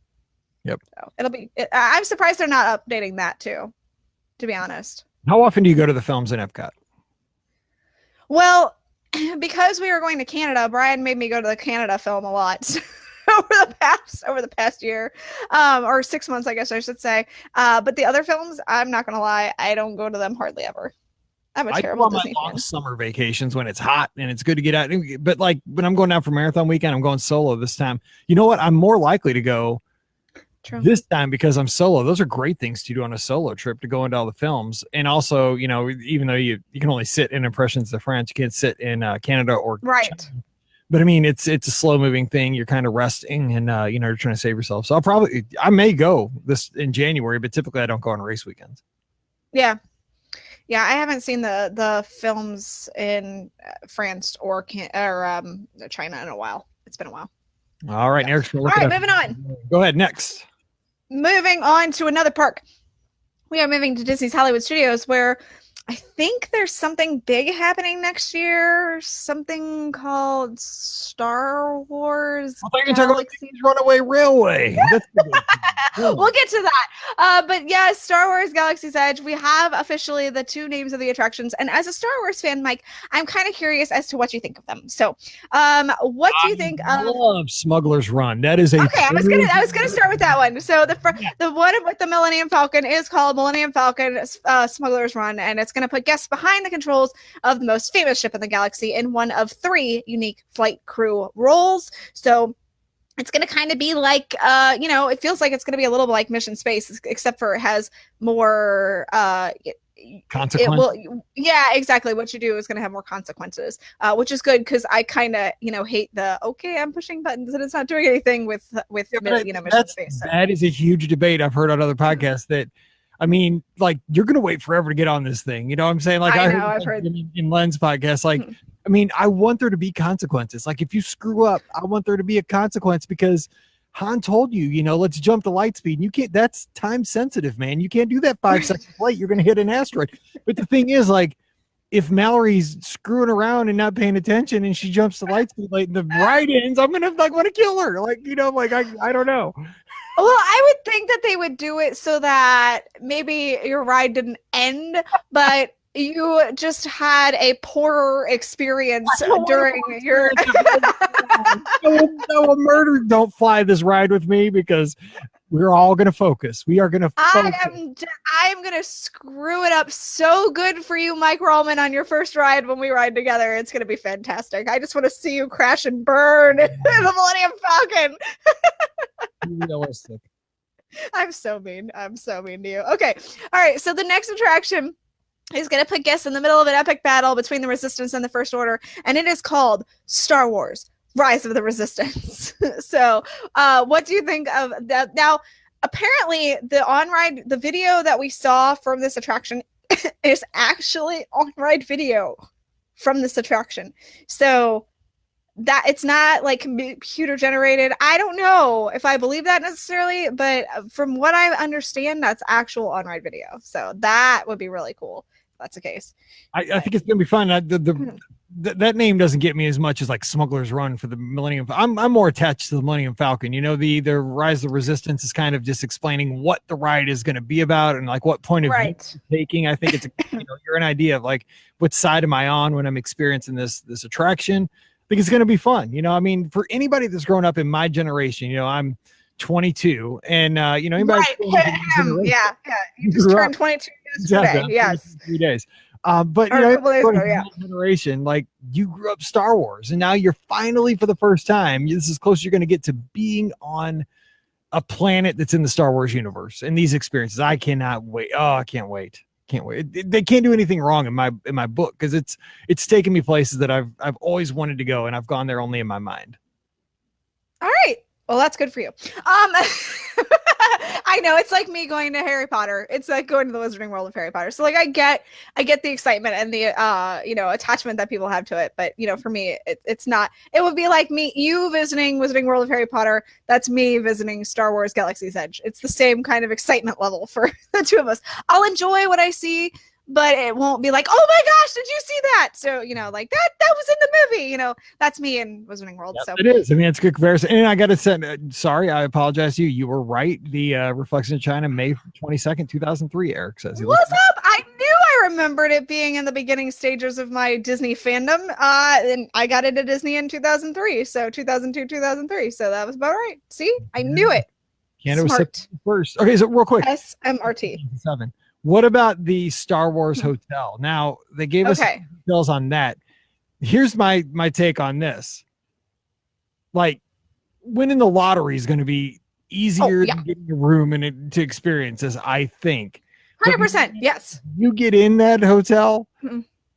Yep. So I'm surprised they're not updating that too, to be honest. How often do you go to the films in Epcot? Well, because we were going to Canada, Brian made me go to the Canada film a lot over the past year, or 6 months, I guess I should say. But the other films, I'm not going to lie, I don't go to them hardly ever. I'm a terrible Disney fan. Summer vacations when it's hot and it's good to get out. But like when I'm going down for marathon weekend, I'm going solo this time. You know what? I'm more likely to go this time because I'm solo. Those are great things to do on a solo trip, to go into all the films. And also, even though you can only sit in Impressions of France, you can't sit in Canada or China. But I mean, it's a slow moving thing. You're kind of resting and you're trying to save yourself. So I may go this in January, but typically I don't go on race weekends. Yeah. Yeah, I haven't seen the films in France or China in a while. It's been a while. All right, Eric's all right, moving on. Go ahead, next. Moving on to another park. We are moving to Disney's Hollywood Studios, where I think there's something big happening next year, something called Star Wars I thought you were going to talk about Galaxy. the Runaway Railway. That's the big thing. We'll get to that. But yeah, Star Wars Galaxy's Edge. We have officially the 2 names of the attractions. And as a Star Wars fan, Mike, I'm kind of curious as to what you think of them. So, what do you think I of? love Smuggler's Run. That is a Okay, I was gonna start with that one. So the one with the Millennium Falcon is called Millennium Falcon Smuggler's Run, and it's gonna put guests behind the controls of the most famous ship in the galaxy in one of 3 unique flight crew roles. So it's going to kind of be like, it feels like it's going to be a little like Mission Space, except for it has more consequence. Yeah, exactly. What you do is going to have more consequences, which is good because I kind of, hate I'm pushing buttons and it's not doing anything with Mission Space. So. That is a huge debate I've heard on other podcasts that, I mean, like, you're going to wait forever to get on this thing. You know what I'm saying? Like, I've heard in Len's podcast, like, I mean, I want there to be consequences. Like, if you screw up, I want there to be a consequence because Han told you, let's jump the light speed. And you can't, that's time sensitive, man. You can't do that 5 seconds late. You're going to hit an asteroid. But the thing is, like, if Mallory's screwing around and not paying attention and she jumps the light speed late and the ride ends, I'm going to want to kill her. Like, I don't know. Well, I would think that they would do it so that maybe your ride didn't end, but you just had a poorer experience during your. No, murder! Don't fly this ride with me because we're all going to focus. We are going to. I'm going to screw it up so good for you, Mike Rollman, on your first ride when we ride together. It's going to be fantastic. I just want to see you crash and burn in the Millennium Falcon. Realistic. I'm so mean to you. Okay. All right. So the next attraction is going to put guests in the middle of an epic battle between the Resistance and the First Order, and it is called Star Wars Rise of the Resistance. So what do you think of that? Now, apparently the video that we saw from this attraction is actually on-ride video from this attraction. So that it's not like computer generated. I don't know if I believe that necessarily, but from what I understand, that's actual on-ride video. So that would be really cool if that's the case. I think it's gonna be fun. That name doesn't get me as much as like Smuggler's Run for the Millennium. I'm more attached to the Millennium Falcon. The Rise of the Resistance is kind of just explaining what the ride is going to be about and like what point of view you're taking. I think it's you're an idea of like what side am I on when I'm experiencing this attraction. I think it's going to be fun. I mean, for anybody that's grown up in my generation, I'm 22 and anybody yeah, you just turned 22 yesterday. Yes, 3 days. But generation, like you grew up Star Wars and now you're finally for the first time, this is close you're going to get to being on a planet that's in the Star Wars universe and these experiences. I cannot wait. Oh, I can't wait. They can't do anything wrong in my book because it's taken me places that I've always wanted to go and I've gone there only in my mind. All right. Well, that's good for you. I know it's like me going to Harry Potter. It's like going to the Wizarding World of Harry Potter. So like I get the excitement and the attachment that people have to it. But for me, it's not. It would be like you visiting Wizarding World of Harry Potter. That's me visiting Star Wars Galaxy's Edge. It's the same kind of excitement level for the two of us. I'll enjoy what I see, but it won't be like, oh my gosh, did you see that? So, like that was in the movie, that's me in Wizarding World. Yep, so it is. I mean, it's a good comparison. And I got to say, sorry, I apologize to you. You were right. The Reflection of China, May 22nd, 2003, Eric says. What's up? I knew I remembered it being in the beginning stages of my Disney fandom. And I got into Disney in 2003. So 2002, 2003. So that was about right. See, I knew it. Canada was first. Okay, so real quick. SMRT. 7. What about the Star Wars Hotel? Now, they gave us details on that. Here's my take on this. Like, winning the lottery is going to be easier than getting a room to experience this, I think. 100%, yes. You get in that hotel,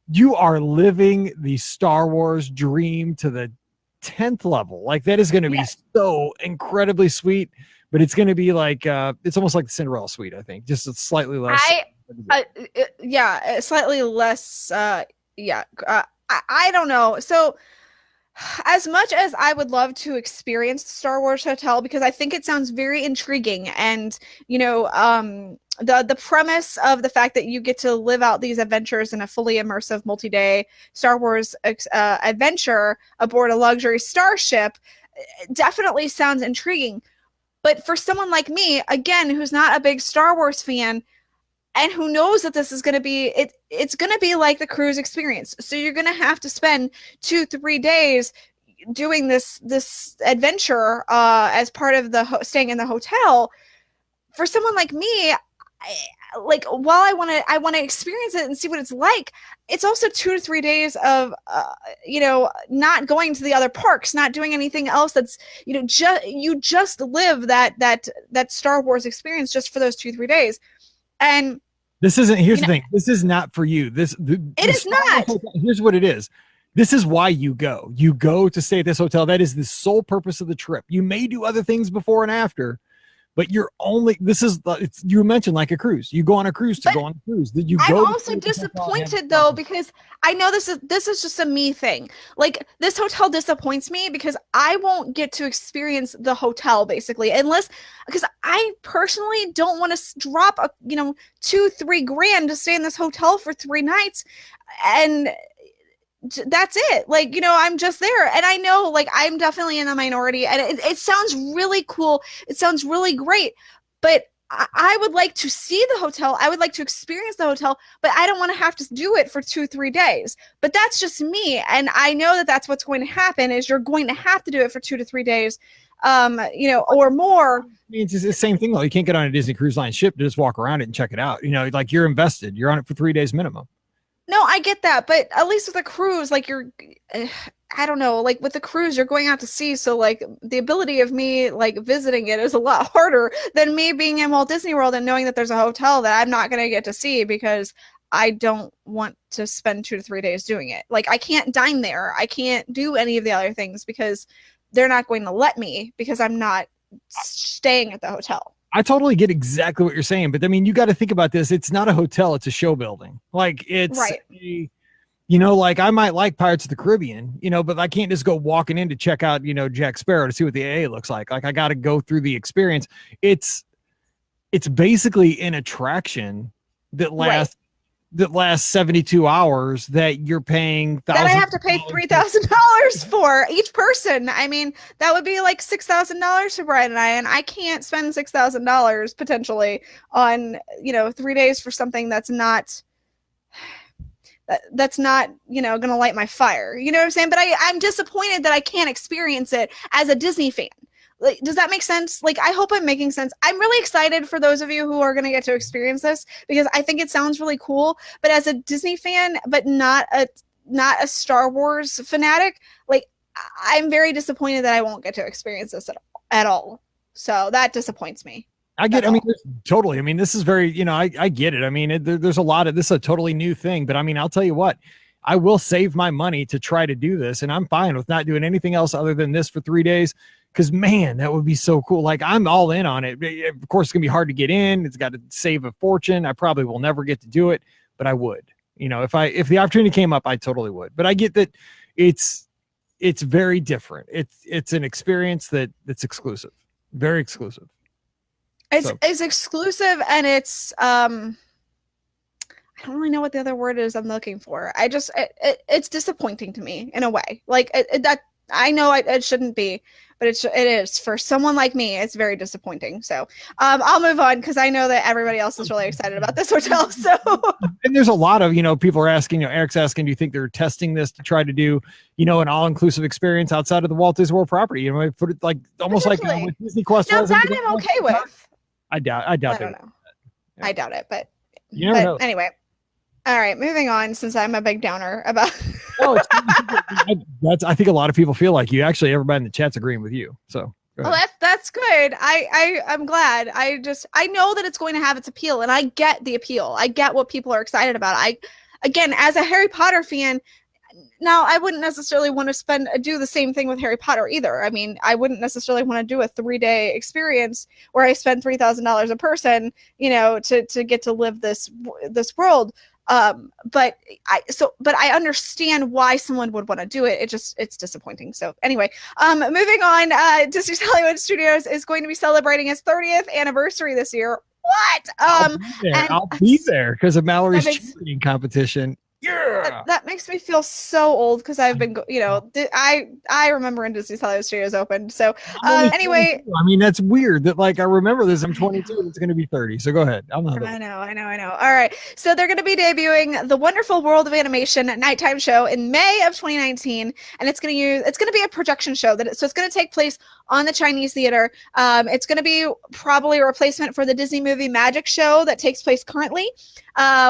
you are living the Star Wars dream to the 10th level. Like, that is going to be so incredibly sweet. But it's going to be like, it's almost like the Cinderella suite, I think. Just slightly less. Slightly less. I don't know. So as much as I would love to experience the Star Wars Hotel, because I think it sounds very intriguing. And, the premise of the fact that you get to live out these adventures in a fully immersive multi-day Star Wars adventure aboard a luxury starship definitely sounds intriguing. But for someone like me, again, who's not a big Star Wars fan and who knows that this is going to be it's going to be like the cruise experience. So you're going to have to spend 2-3 days doing this adventure as part of the staying in the hotel. For someone like me, while I want to experience it and see what it's like, it's also 2 to 3 days of not going to the other parks, not doing anything else. That's just live that Star Wars experience just for those 2-3 days. And this isn't, here's the thing, this is not for you. It is not. Here's what it is. This is why you go to stay at this hotel. That is the sole purpose of the trip. You may do other things before and after, but you mentioned like a cruise. You go on a cruise to go on a cruise. I'm also disappointed though, because I know this is just a me thing. Like, this hotel disappoints me because I won't get to experience the hotel basically, because I personally don't want to drop $2-3 grand to stay in this hotel for 3 nights, and that's it. Like, I'm just there, and I know, like, I'm definitely in the minority, and it sounds really cool. It sounds really great, but I would like to see the hotel. I would like to experience the hotel, but I don't want to have to do it for 2-3 days. But that's just me, and I know that that's what's going to happen. Is you're going to have to do it for 2 to 3 days, or more. I mean, it's the same thing though. You can't get on a Disney Cruise Line ship to just walk around it and check it out. Like, you're invested. You're on it for 3 days minimum. No, I get that, but at least with a cruise, like, I don't know, like with the cruise, you're going out to sea, so like the ability of me like visiting it is a lot harder than me being in Walt Disney World and knowing that there's a hotel that I'm not going to get to see because I don't want to spend 2 to 3 days doing it. Like, I can't dine there. I can't do any of the other things because they're not going to let me because I'm not staying at the hotel. I totally get exactly what you're saying, but I mean, you got to think about this. It's not a hotel; it's a show building. Like, it's right. Like, I might like Pirates of the Caribbean, but I can't just go walking in to check out, Jack Sparrow to see what the AA looks like. Like, I got to go through the experience. It's basically an attraction that lasts. Right. That lasts 72 hours that you're paying. That I have to pay $3,000 for each person. I mean, that would be like $6,000 for Brian and I can't spend $6,000 potentially on 3 days for something that's not going to light my fire. You know what I'm saying? But I'm disappointed that I can't experience it as a Disney fan. Like, does that make sense? Like, I hope I'm making sense. I'm really excited for those of you who are going to get to experience this because I think it sounds really cool. But as a Disney fan, but not a Star Wars fanatic, like, I'm very disappointed that I won't get to experience this at all. So that disappoints me. I get. I mean, totally. I mean, this is very. I get it. I mean, there's a lot of this is a totally new thing. But I mean, I'll tell you what. I will save my money to try to do this, and I'm fine with not doing anything else other than this for 3 days. Because, man, that would be so cool. Like, I'm all in on it. Of course, it's gonna be hard to get in. It's got to save a fortune. I probably will never get to do it, but I would. If the opportunity came up, I totally would. But I get that it's very different. It's an experience that's exclusive, very exclusive. It's exclusive, and it's I don't really know what the other word is I'm looking for. It's disappointing to me in a way. Like, that I know it shouldn't be, but it is for someone like me. It's very disappointing. So I'll move on because I know that everybody else is really excited about this hotel. So and there's a lot of people are asking. Eric's asking, do you think they're testing this to try to do an all-inclusive experience outside of the Walt Disney World property? Put it like almost like with Disney Quest. Now that I'm okay with. I doubt. I don't know. Yeah. I doubt it, but you never know. Anyway. All right, moving on, since I'm a big downer about I think a lot of people feel like you. Actually, everybody in the chat's agreeing with you. So that's good. I'm glad. I know that it's going to have its appeal, and I get the appeal. I get what people are excited about. Again, as a Harry Potter fan, now I wouldn't necessarily want to do the same thing with Harry Potter either. I mean, I wouldn't necessarily want to do a 3-day experience where I spend $3,000 a person, to get to live this world. But I understand why someone would want to do it. It's disappointing. So anyway, moving on, Disney's Hollywood Studios is going to be celebrating its 30th anniversary this year. what? I'll be there because of Mallory's makes- cheerleading competition. Yeah, that makes me feel so old because I've been, I remember when Disney's Hollywood Studios opened. So anyway, 22. I mean, that's weird that like I remember this. I'm 22 and it's going to be 30. So go ahead. I'm not. I know. All right. So they're going to be debuting The Wonderful World of Animation nighttime show in May of 2019, and it's going to be a projection show so it's going to take place on the Chinese theater. It's going to be probably a replacement for the Disney movie Magic show that takes place currently,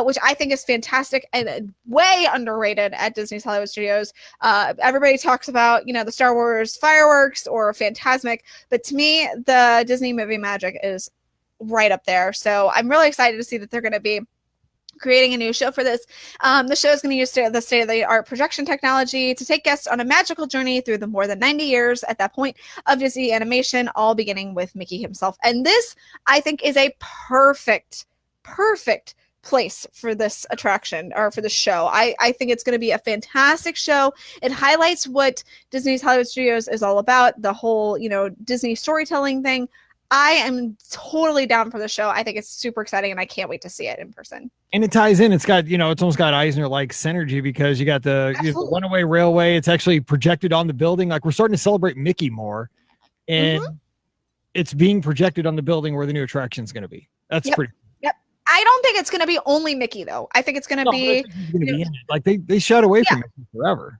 which I think is fantastic and way underrated at Disney's Hollywood Studios. Everybody talks about, the Star Wars fireworks or Fantasmic, but to me, the Disney movie Magic is right up there. So I'm really excited to see that they're going to be creating a new show for this. The show is going to use the state-of-the-art projection technology to take guests on a magical journey through the more than 90 years at that point of Disney animation, all beginning with Mickey himself. And this, I think, is a perfect place for this attraction or for the show. I think it's going to be a fantastic show. It highlights what Disney's Hollywood Studios is all about, the whole, Disney storytelling thing. I am totally down for the show. I think it's super exciting and I can't wait to see it in person. And it ties in. It's got, it's almost got Eisner-like synergy because you got the one-way railway. It's actually projected on the building. Like we're starting to celebrate Mickey more, and it's being projected on the building where the new attraction is going to be. That's pretty. Yep. I don't think it's going to be only Mickey though. I think it's going to be in it. Like they shut away from Mickey forever.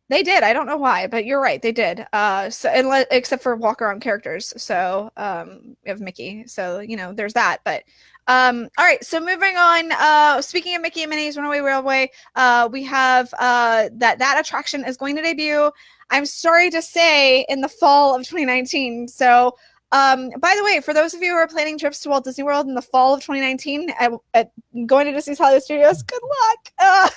They did. I don't know why, but you're right. They did. Except for walk around characters. So we have Mickey. So there's that. But all right. So moving on. Speaking of Mickey and Minnie's Runaway Railway, we have that attraction is going to debut. I'm sorry to say in the fall of 2019. So by the way, for those of you who are planning trips to Walt Disney World in the fall of 2019, going to Disney's Hollywood Studios, good luck.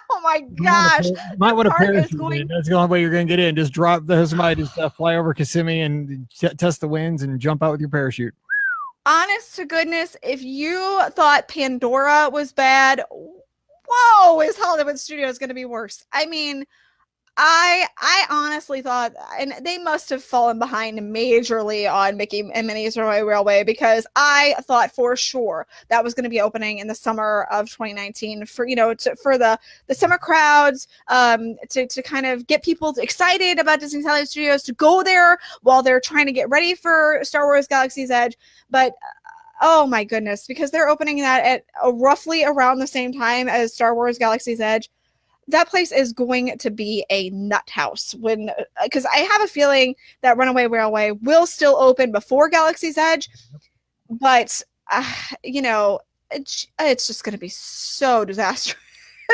Oh my gosh! You might want to parachute in. That's the only way you're going to get in. Just drop somebody, just fly over Kissimmee and test the winds and jump out with your parachute. Honest to goodness, if you thought Pandora was bad, whoa, is Hollywood Studios going to be worse? I mean, I honestly thought, and they must have fallen behind majorly on Mickey and Minnie's Runaway Railway, because I thought for sure that was going to be opening in the summer of 2019 for for the summer crowds, to kind of get people excited about Disney's Hollywood Studios, to go there while they're trying to get ready for Star Wars Galaxy's Edge. But oh my goodness, because they're opening that at roughly around the same time as Star Wars Galaxy's Edge. That place is going to be a nut house because I have a feeling that Runaway Railway will still open before Galaxy's Edge, but it's just going to be so disastrous.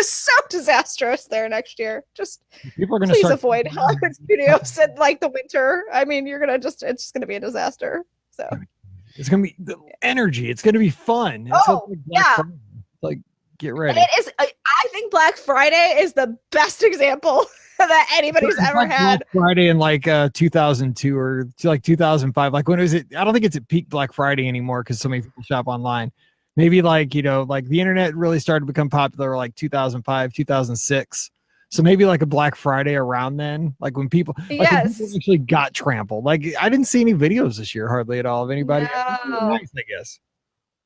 So disastrous there next year. Just people are going to avoid Hollywood Studios in like the winter. I mean, it's just going to be a disaster. So it's going to be the energy. It's going to be fun. Like get ready. It is. I think Black Friday is the best example that anybody's ever had. Black Friday in like 2002 or like 2005. Like when was it? I don't think it's at peak Black Friday anymore because so many people shop online. Maybe like like the internet really started to become popular like 2005, 2006. So maybe like a Black Friday around then, like when people, when people actually got trampled. Like I didn't see any videos this year hardly at all of anybody. No. Nice, I guess.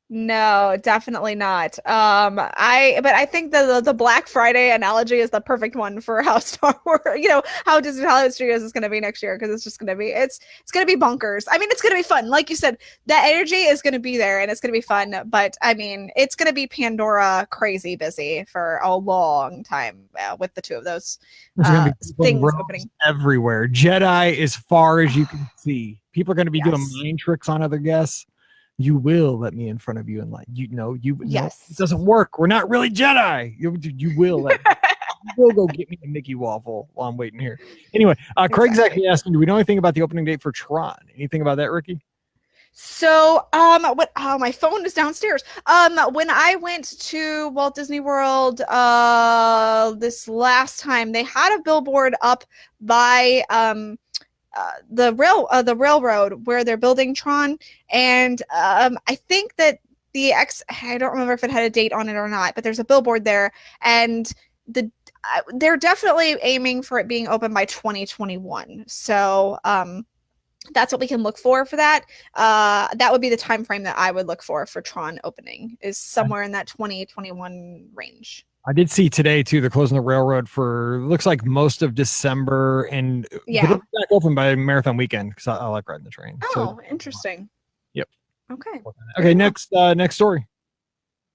No, definitely not. I think the Black Friday analogy is the perfect one for how Star Wars, how Disney Hollywood Studios is going to be next year, because it's just going to be, it's going to be bonkers. I mean, it's going to be fun. Like you said, that energy is going to be there and it's going to be fun, but I mean, it's going to be Pandora crazy busy for a long time with the two of those things opening everywhere. Jedi as far as you can see. People are going to be doing mind tricks on other guests. You will let me in front of you and like no, it doesn't work. We're not really Jedi. You will let me. You will go get me a Mickey waffle while I'm waiting here. Anyway, Craig's actually asking, do we know anything about the opening date for Tron? Anything about that, Ricky? So, my phone is downstairs. When I went to Walt Disney World this last time, they had a billboard up by the railroad where they're building Tron, and I think that I don't remember if it had a date on it or not, but there's a billboard there, and they're definitely aiming for it being open by 2021. So that's what we can look for that. That would be the time frame that I would look for Tron opening, is somewhere in that 2021 range. I did see today too. They're closing the railroad for looks like most of December, and Yeah. but it'll be back open by marathon weekend because I like riding the train. Oh, interesting. Yep. Okay. Okay. Next story.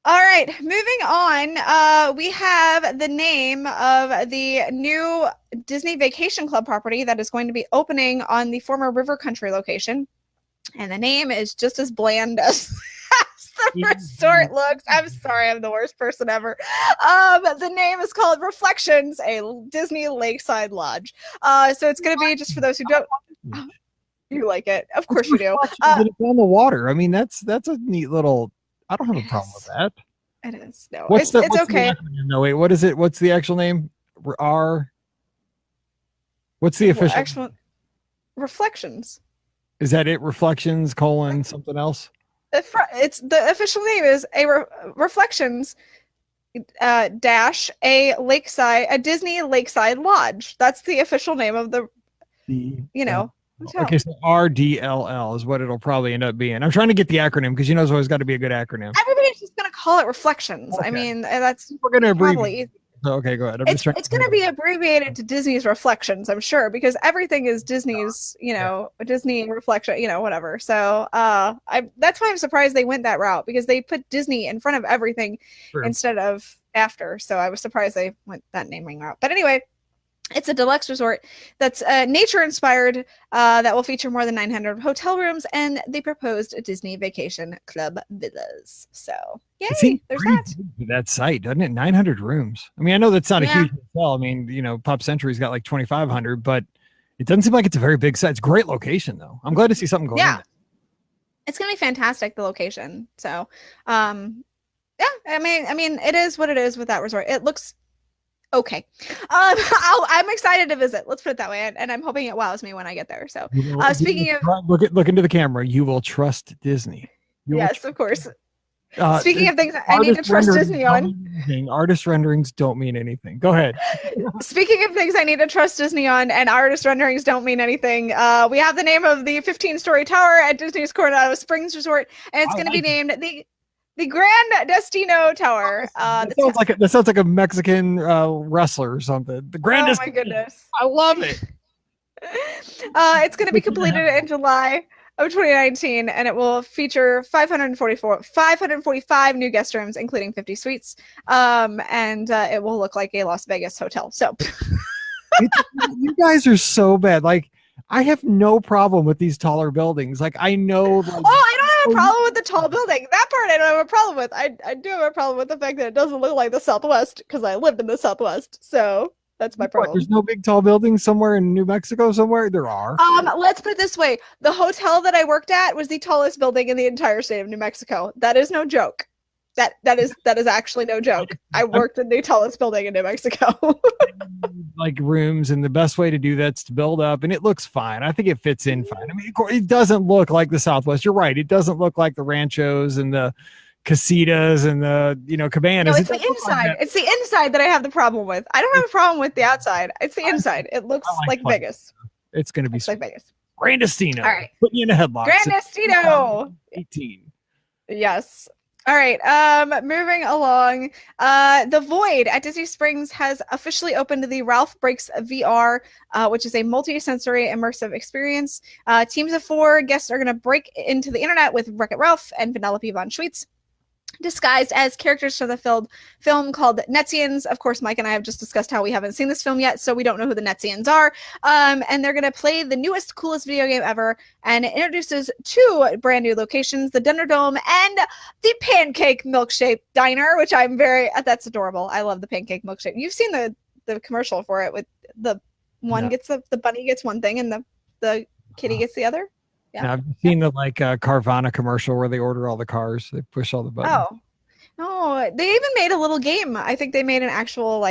All right, moving on. We have the name of the new Disney Vacation Club property that is going to be opening on the former River Country location, and the name is just as bland as the resort looks. I'm sorry, I'm the worst person ever. The name is called Reflections, a Disney Lakeside Lodge. So it's going to be, just for those who don't. You like it, of course you do. It's on the water. I mean, that's a neat little. I don't have a problem with that. It is. No, what's it's The okay. no, wait. What is it? What's the actual name? What's the official? Actual Reflections. Is that it? Reflections : something else. It's the official name is Reflections dash a Disney Lakeside Lodge. That's the official name of the hotel. Okay, so RDLL is what it'll probably end up being. I'm trying to get the acronym because there's always got to be a good acronym. Everybody's just gonna call it Reflections. Okay. I mean, that's we're gonna abbreviate. Okay, go ahead. It's going to be abbreviated to Disney's Reflections, I'm sure, because everything is Disney's, Disney Reflection, whatever. So that's why I'm surprised they went that route, because they put Disney in front of everything instead of after. So I was surprised they went that naming route. But anyway, it's a deluxe resort that's nature-inspired that will feature more than 900 hotel rooms and the proposed Disney Vacation Club villas. So, yay, there's that. That site, doesn't it? 900 rooms. I mean, I know that's not a huge hotel. I mean, Pop Century's got like 2,500, but it doesn't seem like it's a very big site. It's a great location, though. I'm glad to see something going on. It's going to be fantastic, the location. So, I mean, it is what it is with that resort. It looks okay. I'm excited to visit. Let's put it that way, and I'm hoping it wows me when I get there. So, speaking of, look into the camera. You will trust Disney. Yes, of course. Speaking of things I need to trust Disney on, artist renderings don't mean anything. Go ahead. Speaking of things I need to trust Disney on, and artist renderings don't mean anything, we have the name of the 15-story tower at Disney's Coronado Springs Resort, and it's going to be named the Grand Destino Tower. That sounds like a Mexican wrestler or something. The Grand Destino. Oh my goodness. I love it. It's going to be completed in July of 2019, and it will feature 545 new guest rooms, including 50 suites. And it will look like a Las Vegas hotel. So you guys are so bad. Like, I have no problem with these taller buildings. Like, I know. Like, I don't have a problem with the tall building. That part I don't have a problem with. I do have a problem with the fact that it doesn't look like the Southwest, because I lived in the Southwest. So that's my problem. There's no big tall buildings somewhere in New Mexico somewhere? There are. Let's put it this way. The hotel that I worked at was the tallest building in the entire state of New Mexico. That is no joke. That is actually no joke. I worked in the tallest building in New Mexico. Like rooms, and the best way to do that's to build up, and it looks fine. I think it fits in fine. I mean, it doesn't look like the Southwest. You're right. It doesn't look like the ranchos and the casitas and the cabanas. No, it's the inside. It's the inside that I have the problem with. I don't have a problem with the outside. It's the inside. It looks like Vegas. It's going to be like Vegas. Grand Destino. All right. Put me in a headlock. Grand Destino. 18. Yes. All right. Moving along. The Void at Disney Springs has officially opened the Ralph Breaks VR, which is a multi-sensory immersive experience. Teams of 4 guests are going to break into the internet with Wreck-It Ralph and Penelope Von Schweetz, disguised as characters from the film called Netsians. Of course, Mike and I have just discussed how we haven't seen this film yet, so we don't know who the Netsians are. And they're going to play the newest, coolest video game ever, and it introduces 2 brand new locations, the Dunderdome and the Pancake Milkshake Diner, which that's adorable. I love the Pancake Milkshake. You've seen the commercial for it with the one gets the bunny gets one thing and the kitty gets the other. Yeah. I've seen the Carvana commercial where they order all the cars. They push all the buttons. Oh, no! They even made a little game. I think they made an actual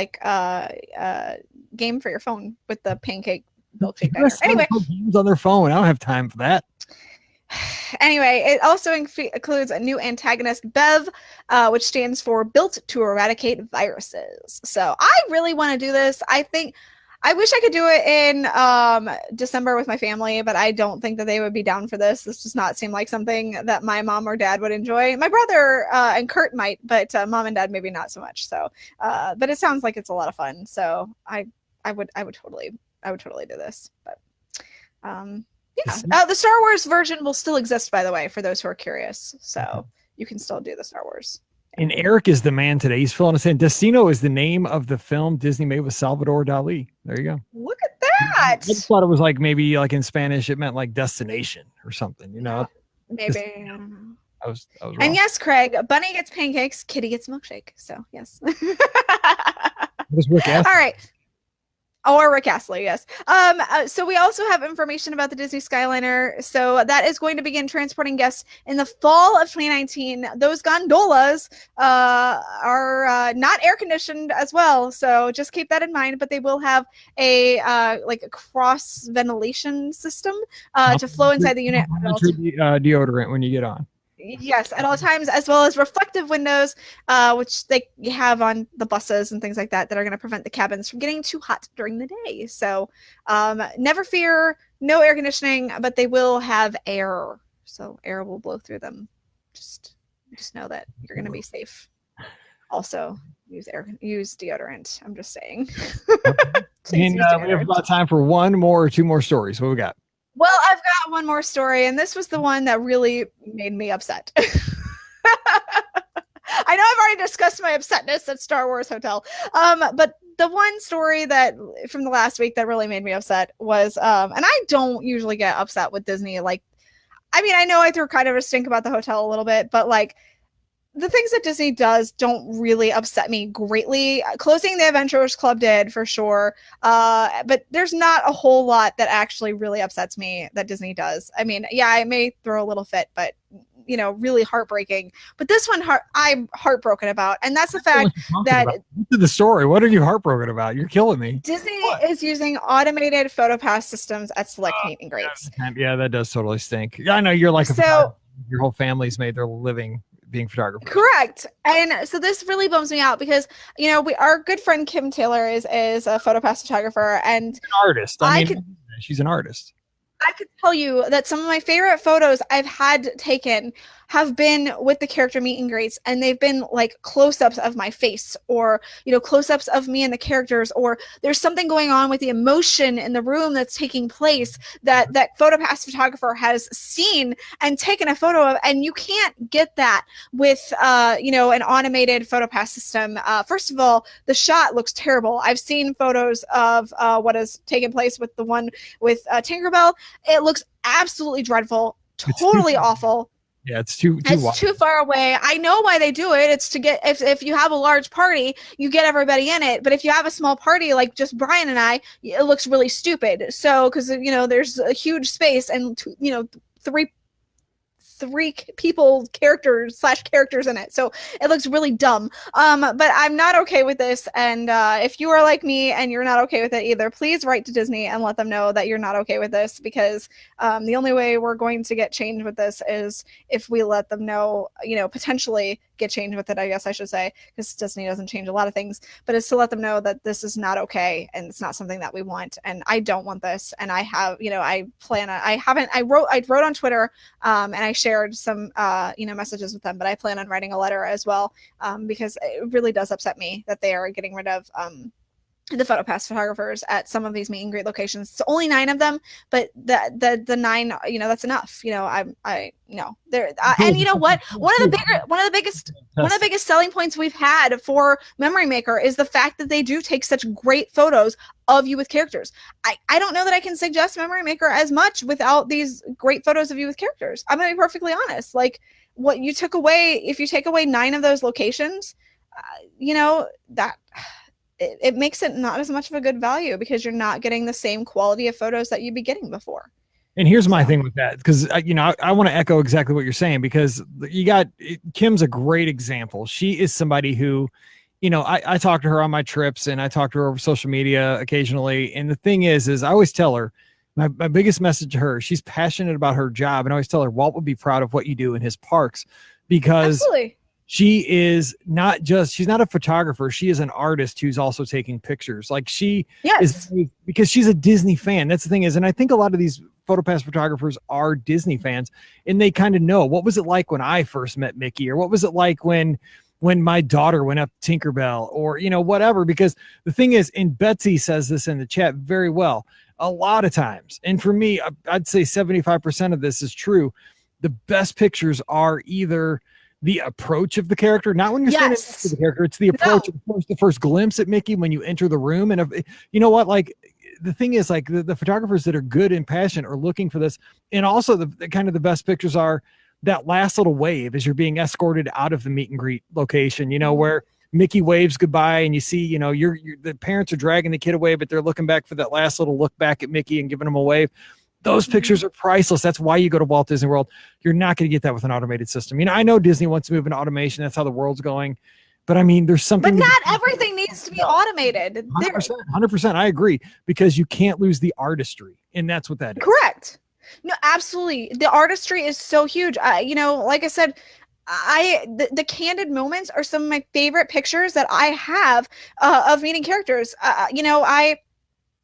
game for your phone with the Pancake Milkshake Diner. Anyway, games on their phone. I don't have time for that. Anyway, it also includes a new antagonist, Bev, which stands for Built to Eradicate Viruses. So I really want to do this. I think I wish I could do it in December with my family, but I don't think that they would be down for this. This does not seem like something that my mom or dad would enjoy. My brother and Kurt might, but mom and dad maybe not so much. So, but it sounds like it's a lot of fun. So I would totally do this. But yeah, the Star Wars version will still exist, by the way, for those who are curious. So you can still do the Star Wars. And Eric is the man today. He's filling us in. Destino is the name of the film Disney made with Salvador Dali. There you go. Look at that. I just thought it was like maybe like in Spanish it meant like destination or something, you know. Maybe. I don't know. I was wrong. And yes, Craig, Bunny gets pancakes, Kitty gets milkshake. So yes. Rick All right. Or Rick Astley, yes. So we also have information about the Disney Skyliner. So that is going to begin transporting guests in the fall of 2019. Those gondolas are not air conditioned as well, so just keep that in mind. But they will have a like a cross ventilation system to flow inside the unit. Deodorant when you get on. Yes, at all times, as well as reflective windows, which they have on the buses and things like that are going to prevent the cabins from getting too hot during the day. So never fear, no air conditioning, but they will have air. So air will blow through them. Just know that you're going to be safe. Also, use deodorant. I'm just saying. And we have about time for one more or two more stories. What we got? Well, I've got one more story, and this was the one that really made me upset. I know I've already discussed my upsetness at Star Wars Hotel, but the one story that from the last week that really made me upset was, and I don't usually get upset with Disney. Like, I mean, I know I threw kind of a stink about the hotel a little bit, but like, the things that Disney does don't really upset me greatly. Closing the Adventurers Club did for sure. But there's not a whole lot that actually really upsets me that Disney does. I mean, yeah, I may throw a little fit, but you know, really heartbreaking. But this one I'm heartbroken about. And that's the fact that the story. What are you heartbroken about? You're killing me. Disney is using automated PhotoPass systems at select meet and greets. Yeah, that does totally stink. I know you're like your whole family's made their living being photographers. Correct. And so this really bums me out because, you know, our good friend Kim Taylor is a PhotoPass photographer and an artist. She's an artist. I could tell you that some of my favorite photos I've had taken have been with the character meet and greets, and they've been like close-ups of my face, or you know, close-ups of me and the characters, or there's something going on with the emotion in the room that's taking place that PhotoPass photographer has seen and taken a photo of, and you can't get that with you know, an automated PhotoPass system. First of all, the shot looks terrible. I've seen photos of what has taken place with the one with Tinkerbell. It looks absolutely dreadful, totally awful. Yeah, it's too far away. I know why they do it. It's to get, if you have a large party, you get everybody in it. But if you have a small party like just Brian and I, it looks really stupid. So, because you know, there's a huge space and you know, three people characters in it, so it looks really dumb. But I'm not okay with this, and if you are like me and you're not okay with it either, please write to Disney and let them know that you're not okay with this, because the only way we're going to get change with this is if we let them know, you know, potentially get change with it, I guess I should say, because Disney doesn't change a lot of things, but it's to let them know that this is not okay and it's not something that we want, and I don't want this. And I have, you know, I wrote on Twitter, and I shared some you know, messages with them, but I plan on writing a letter as well, because it really does upset me that they are getting rid of the PhotoPass photographers at some of these meet and greet locations. It's only 9 of them, but the 9, you know, that's enough. You know, I no, there, and you know what? One of the biggest selling points we've had for Memory Maker is the fact that they do take such great photos of you with characters. I don't know that I can suggest Memory Maker as much without these great photos of you with characters. I'm gonna be perfectly honest. Like, what you took away, if you take away 9 of those locations, you know, that it makes it not as much of a good value, because you're not getting the same quality of photos that you'd be getting before. And here's my thing with that, because you know, I want to echo exactly what you're saying, because you got Kim's a great example. She is somebody who, you know, I talk to her on my trips, and I talk to her over social media occasionally. And the thing is I always tell her, my biggest message to her, she's passionate about her job, and I always tell her Walt would be proud of what you do in his parks, because Absolutely. she is not just, she's not a photographer. She is an artist who's also taking pictures. Like she Yes. is, because she's a Disney fan. That's the thing is, and I think a lot of these PhotoPass photographers are Disney fans, and they kind of know what was it like when I first met Mickey, or what was it like when my daughter went up Tinkerbell, or, you know, whatever. Because the thing is, and Betsy says this in the chat very well, a lot of times, and for me, I'd say 75% of this is true. The best pictures are either the approach of the character, not when you're standing next to the character, it's the approach, the first glimpse at Mickey when you enter the room. And if, you know what, like the thing is, like the photographers that are good and passionate are looking for this. And also the kind of the best pictures are that last little wave as you're being escorted out of the meet and greet location, you know, where Mickey waves goodbye and you see, you know, the parents are dragging the kid away, but they're looking back for that last little look back at Mickey and giving him a wave. Those pictures are priceless. That's why you go to Walt Disney World. You're not going to get that with an automated system. You know, I know Disney wants to move into automation. That's how the world's going. But I mean, there's something. But not everything needs to be automated. 100%. I agree, because you can't lose the artistry. And that's what that is. Correct. No, absolutely. The artistry is so huge. You know, like I said, the candid moments are some of my favorite pictures that I have of meeting characters. You know,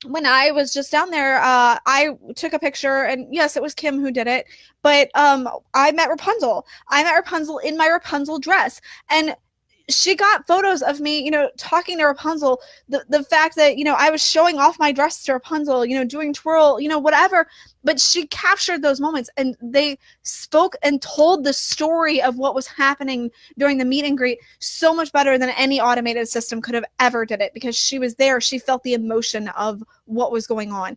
when I was just down there, I took a picture, and yes, it was Kim who did it, but I met Rapunzel. I met Rapunzel in my Rapunzel dress, and she got photos of me, you know, talking to Rapunzel. The fact that, you know, I was showing off my dress to Rapunzel, you know, doing twirl, you know, whatever. But she captured those moments, and they spoke and told the story of what was happening during the meet and greet so much better than any automated system could have ever did it, because she was there. She felt the emotion of what was going on.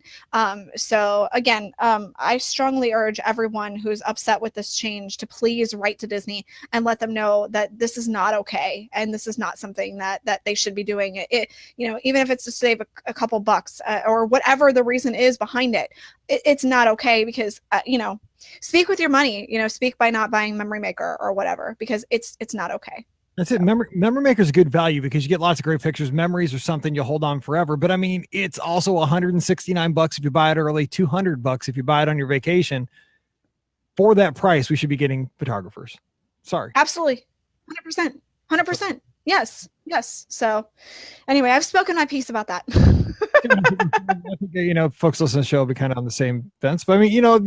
So again, I strongly urge everyone who's upset with this change to please write to Disney and let them know that this is not okay, and this is not something that they should be doing. It, you know, even if it's to save a couple bucks or whatever the reason is behind it, it's not okay, because you know, speak with your money, you know, speak by not buying Memory Maker or whatever, because it's not okay. That's it. Memory Maker is a good value because you get lots of great pictures. Memories are something you'll hold on forever. But I mean, it's also $169 if you buy it early, $200 if you buy it on your vacation. For that price, we should be getting photographers. Sorry. Absolutely. 100%. Yes. So anyway, I've spoken my piece about that. I think, you know, folks listening to the show will be kind of on the same fence. But I mean, you know,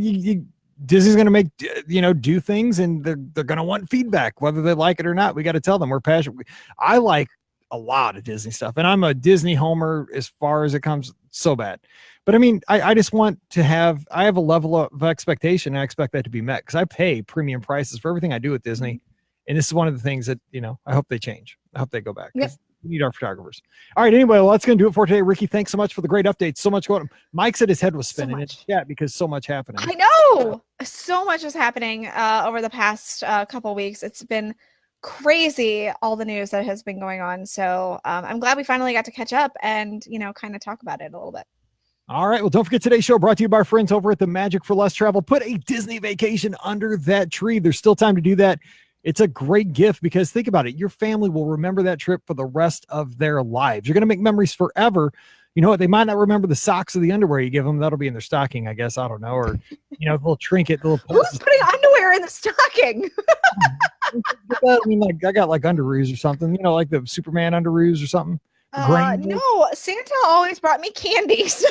Disney's going to make, you know, do things, and they're going to want feedback, whether they like it or not. We got to tell them we're passionate. I like a lot of Disney stuff, and I'm a Disney homer as far as it comes, so bad. But I mean, I just want to have, I have a level of expectation, and I expect that to be met, because I pay premium prices for everything I do with Disney. And this is one of the things that, you know, I hope they change. I hope they go back. Yep. We need our photographers. All right. Anyway, well, that's going to do it for today. Ricky, thanks so much for the great updates. So much going on. Mike said his head was spinning in chat because so much happening. I know. So much is happening over the past couple weeks. It's been crazy, all the news that has been going on. So I'm glad we finally got to catch up and, you know, kind of talk about it a little bit. All right. Well, don't forget today's show brought to you by our friends over at the Magic for Less Travel. Put a Disney vacation under that tree. There's still time to do that. It's a great gift, because think about it. Your family will remember that trip for the rest of their lives. You're going to make memories forever. You know what? They might not remember the socks or the underwear you give them. That'll be in their stocking, I guess. I don't know. Or, you know, the little trinket. Who's putting underwear in the stocking? I mean, like, I got like underoos or something, you know, like the Superman underoos or something. No, Santa always brought me candy, so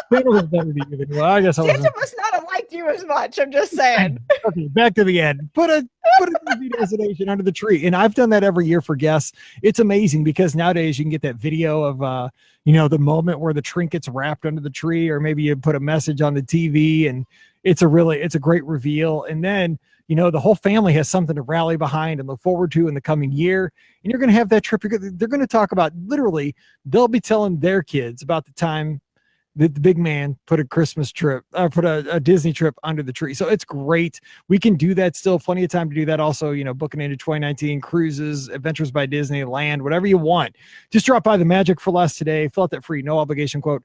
Santa was better to you. Well, I guess Santa must not have liked you as much. I'm just saying. Okay, back to the end. Put a Disney destination under the tree, and I've done that every year for guests. It's amazing, because nowadays you can get that video of you know, the moment where the trinket's wrapped under the tree, or maybe you put a message on the TV, and it's a great reveal. And then, you know, the whole family has something to rally behind and look forward to in the coming year. And you're going to have that trip. They're going to talk about, literally, they'll be telling their kids about the time that the big man put a Christmas trip, put a Disney trip under the tree. So it's great. We can do that still. Plenty of time to do that. Also, you know, booking into 2019 cruises, Adventures by Disney, land, whatever you want. Just drop by the Magic for Less today. Fill out that free, no obligation quote.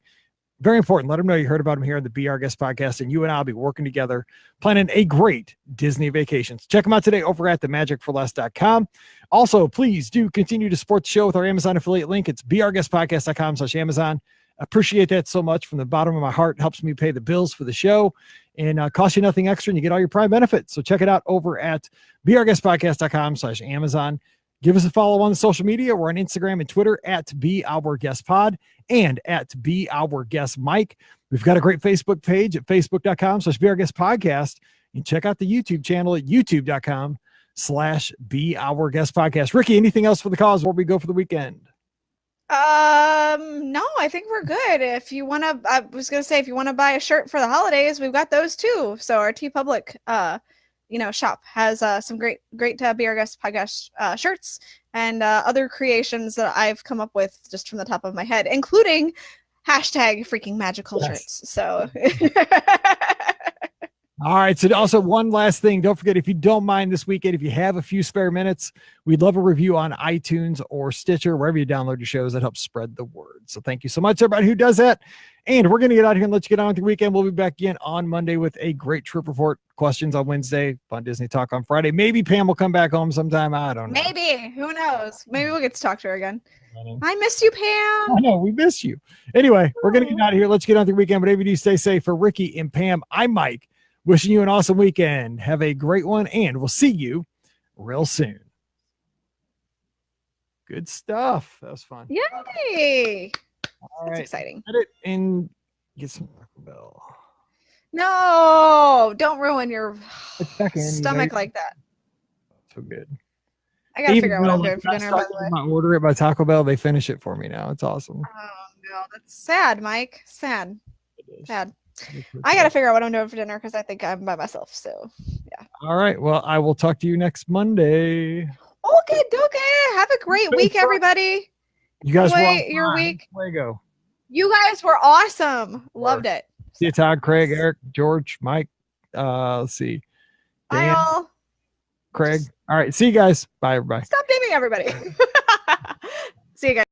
Very important. Let them know you heard about them here on the Be Our Guest podcast, and you and I'll be working together, planning a great Disney vacation. Check them out today over at themagicforless.com. Also, please do continue to support the show with our Amazon affiliate link. It's beourguestpodcast.com/Amazon. Appreciate that so much from the bottom of my heart. Helps me pay the bills for the show and costs you nothing extra, and you get all your Prime benefits. So check it out over at beourguestpodcast.com/Amazon. Give us a follow on the social media. We're on Instagram and Twitter at @BeOurGuestPod and at @BeOurGuestMike. We've got a great Facebook page at facebook.com/BeOurGuestPodcast, and check out the YouTube channel at youtube.com/BeOurGuestPodcast. Ricky, anything else for the cause before we go for the weekend? No, I think we're good. If you want to, I was going to say, if you want to buy a shirt for the holidays, we've got those too. So our TeePublic, shop has some great Be Our Guest podcast shirts and other creations that I've come up with just from the top of my head, including #freaking magical shirts. So. All right. So also one last thing, don't forget, if you don't mind this weekend, if you have a few spare minutes, we'd love a review on iTunes or Stitcher, wherever you download your shows. That helps spread the word. So thank you so much, everybody who does that. And we're going to get out here and let you get on with the weekend. We'll be back again on Monday with a great trip report, questions on Wednesday, fun Disney talk on Friday. Maybe Pam will come back home sometime. I don't know. Maybe. Who knows? Maybe we'll get to talk to her again. I miss you, Pam. I know, we miss you. Anyway, we're going to get out of here. Let's get on with the weekend. Whatever you do, stay safe. For Ricky and Pam, I'm Mike. Wishing you an awesome weekend. Have a great one, and we'll see you real soon. Good stuff. That was fun. Yay! All That's right. exciting. Edit and get some Taco Bell. No, don't ruin your stomach like that. So good. I gotta figure out what I'm doing for dinner. By the way, order it by Taco Bell. They finish it for me now. It's awesome. Oh no, that's sad, Mike. Sad. It is. Sad. I gotta figure out what I'm doing for dinner because I think I'm by myself. So yeah. All right. Well, I will talk to you next Monday. Okay. Have a great week, everybody. You guys enjoy your week. Fuego. You guys were awesome. Loved it. See you, Todd, Craig, Eric, George, Mike. Let's see. Bye, all. Craig. All right. See you guys. Bye, everybody. Stop naming everybody. See you guys.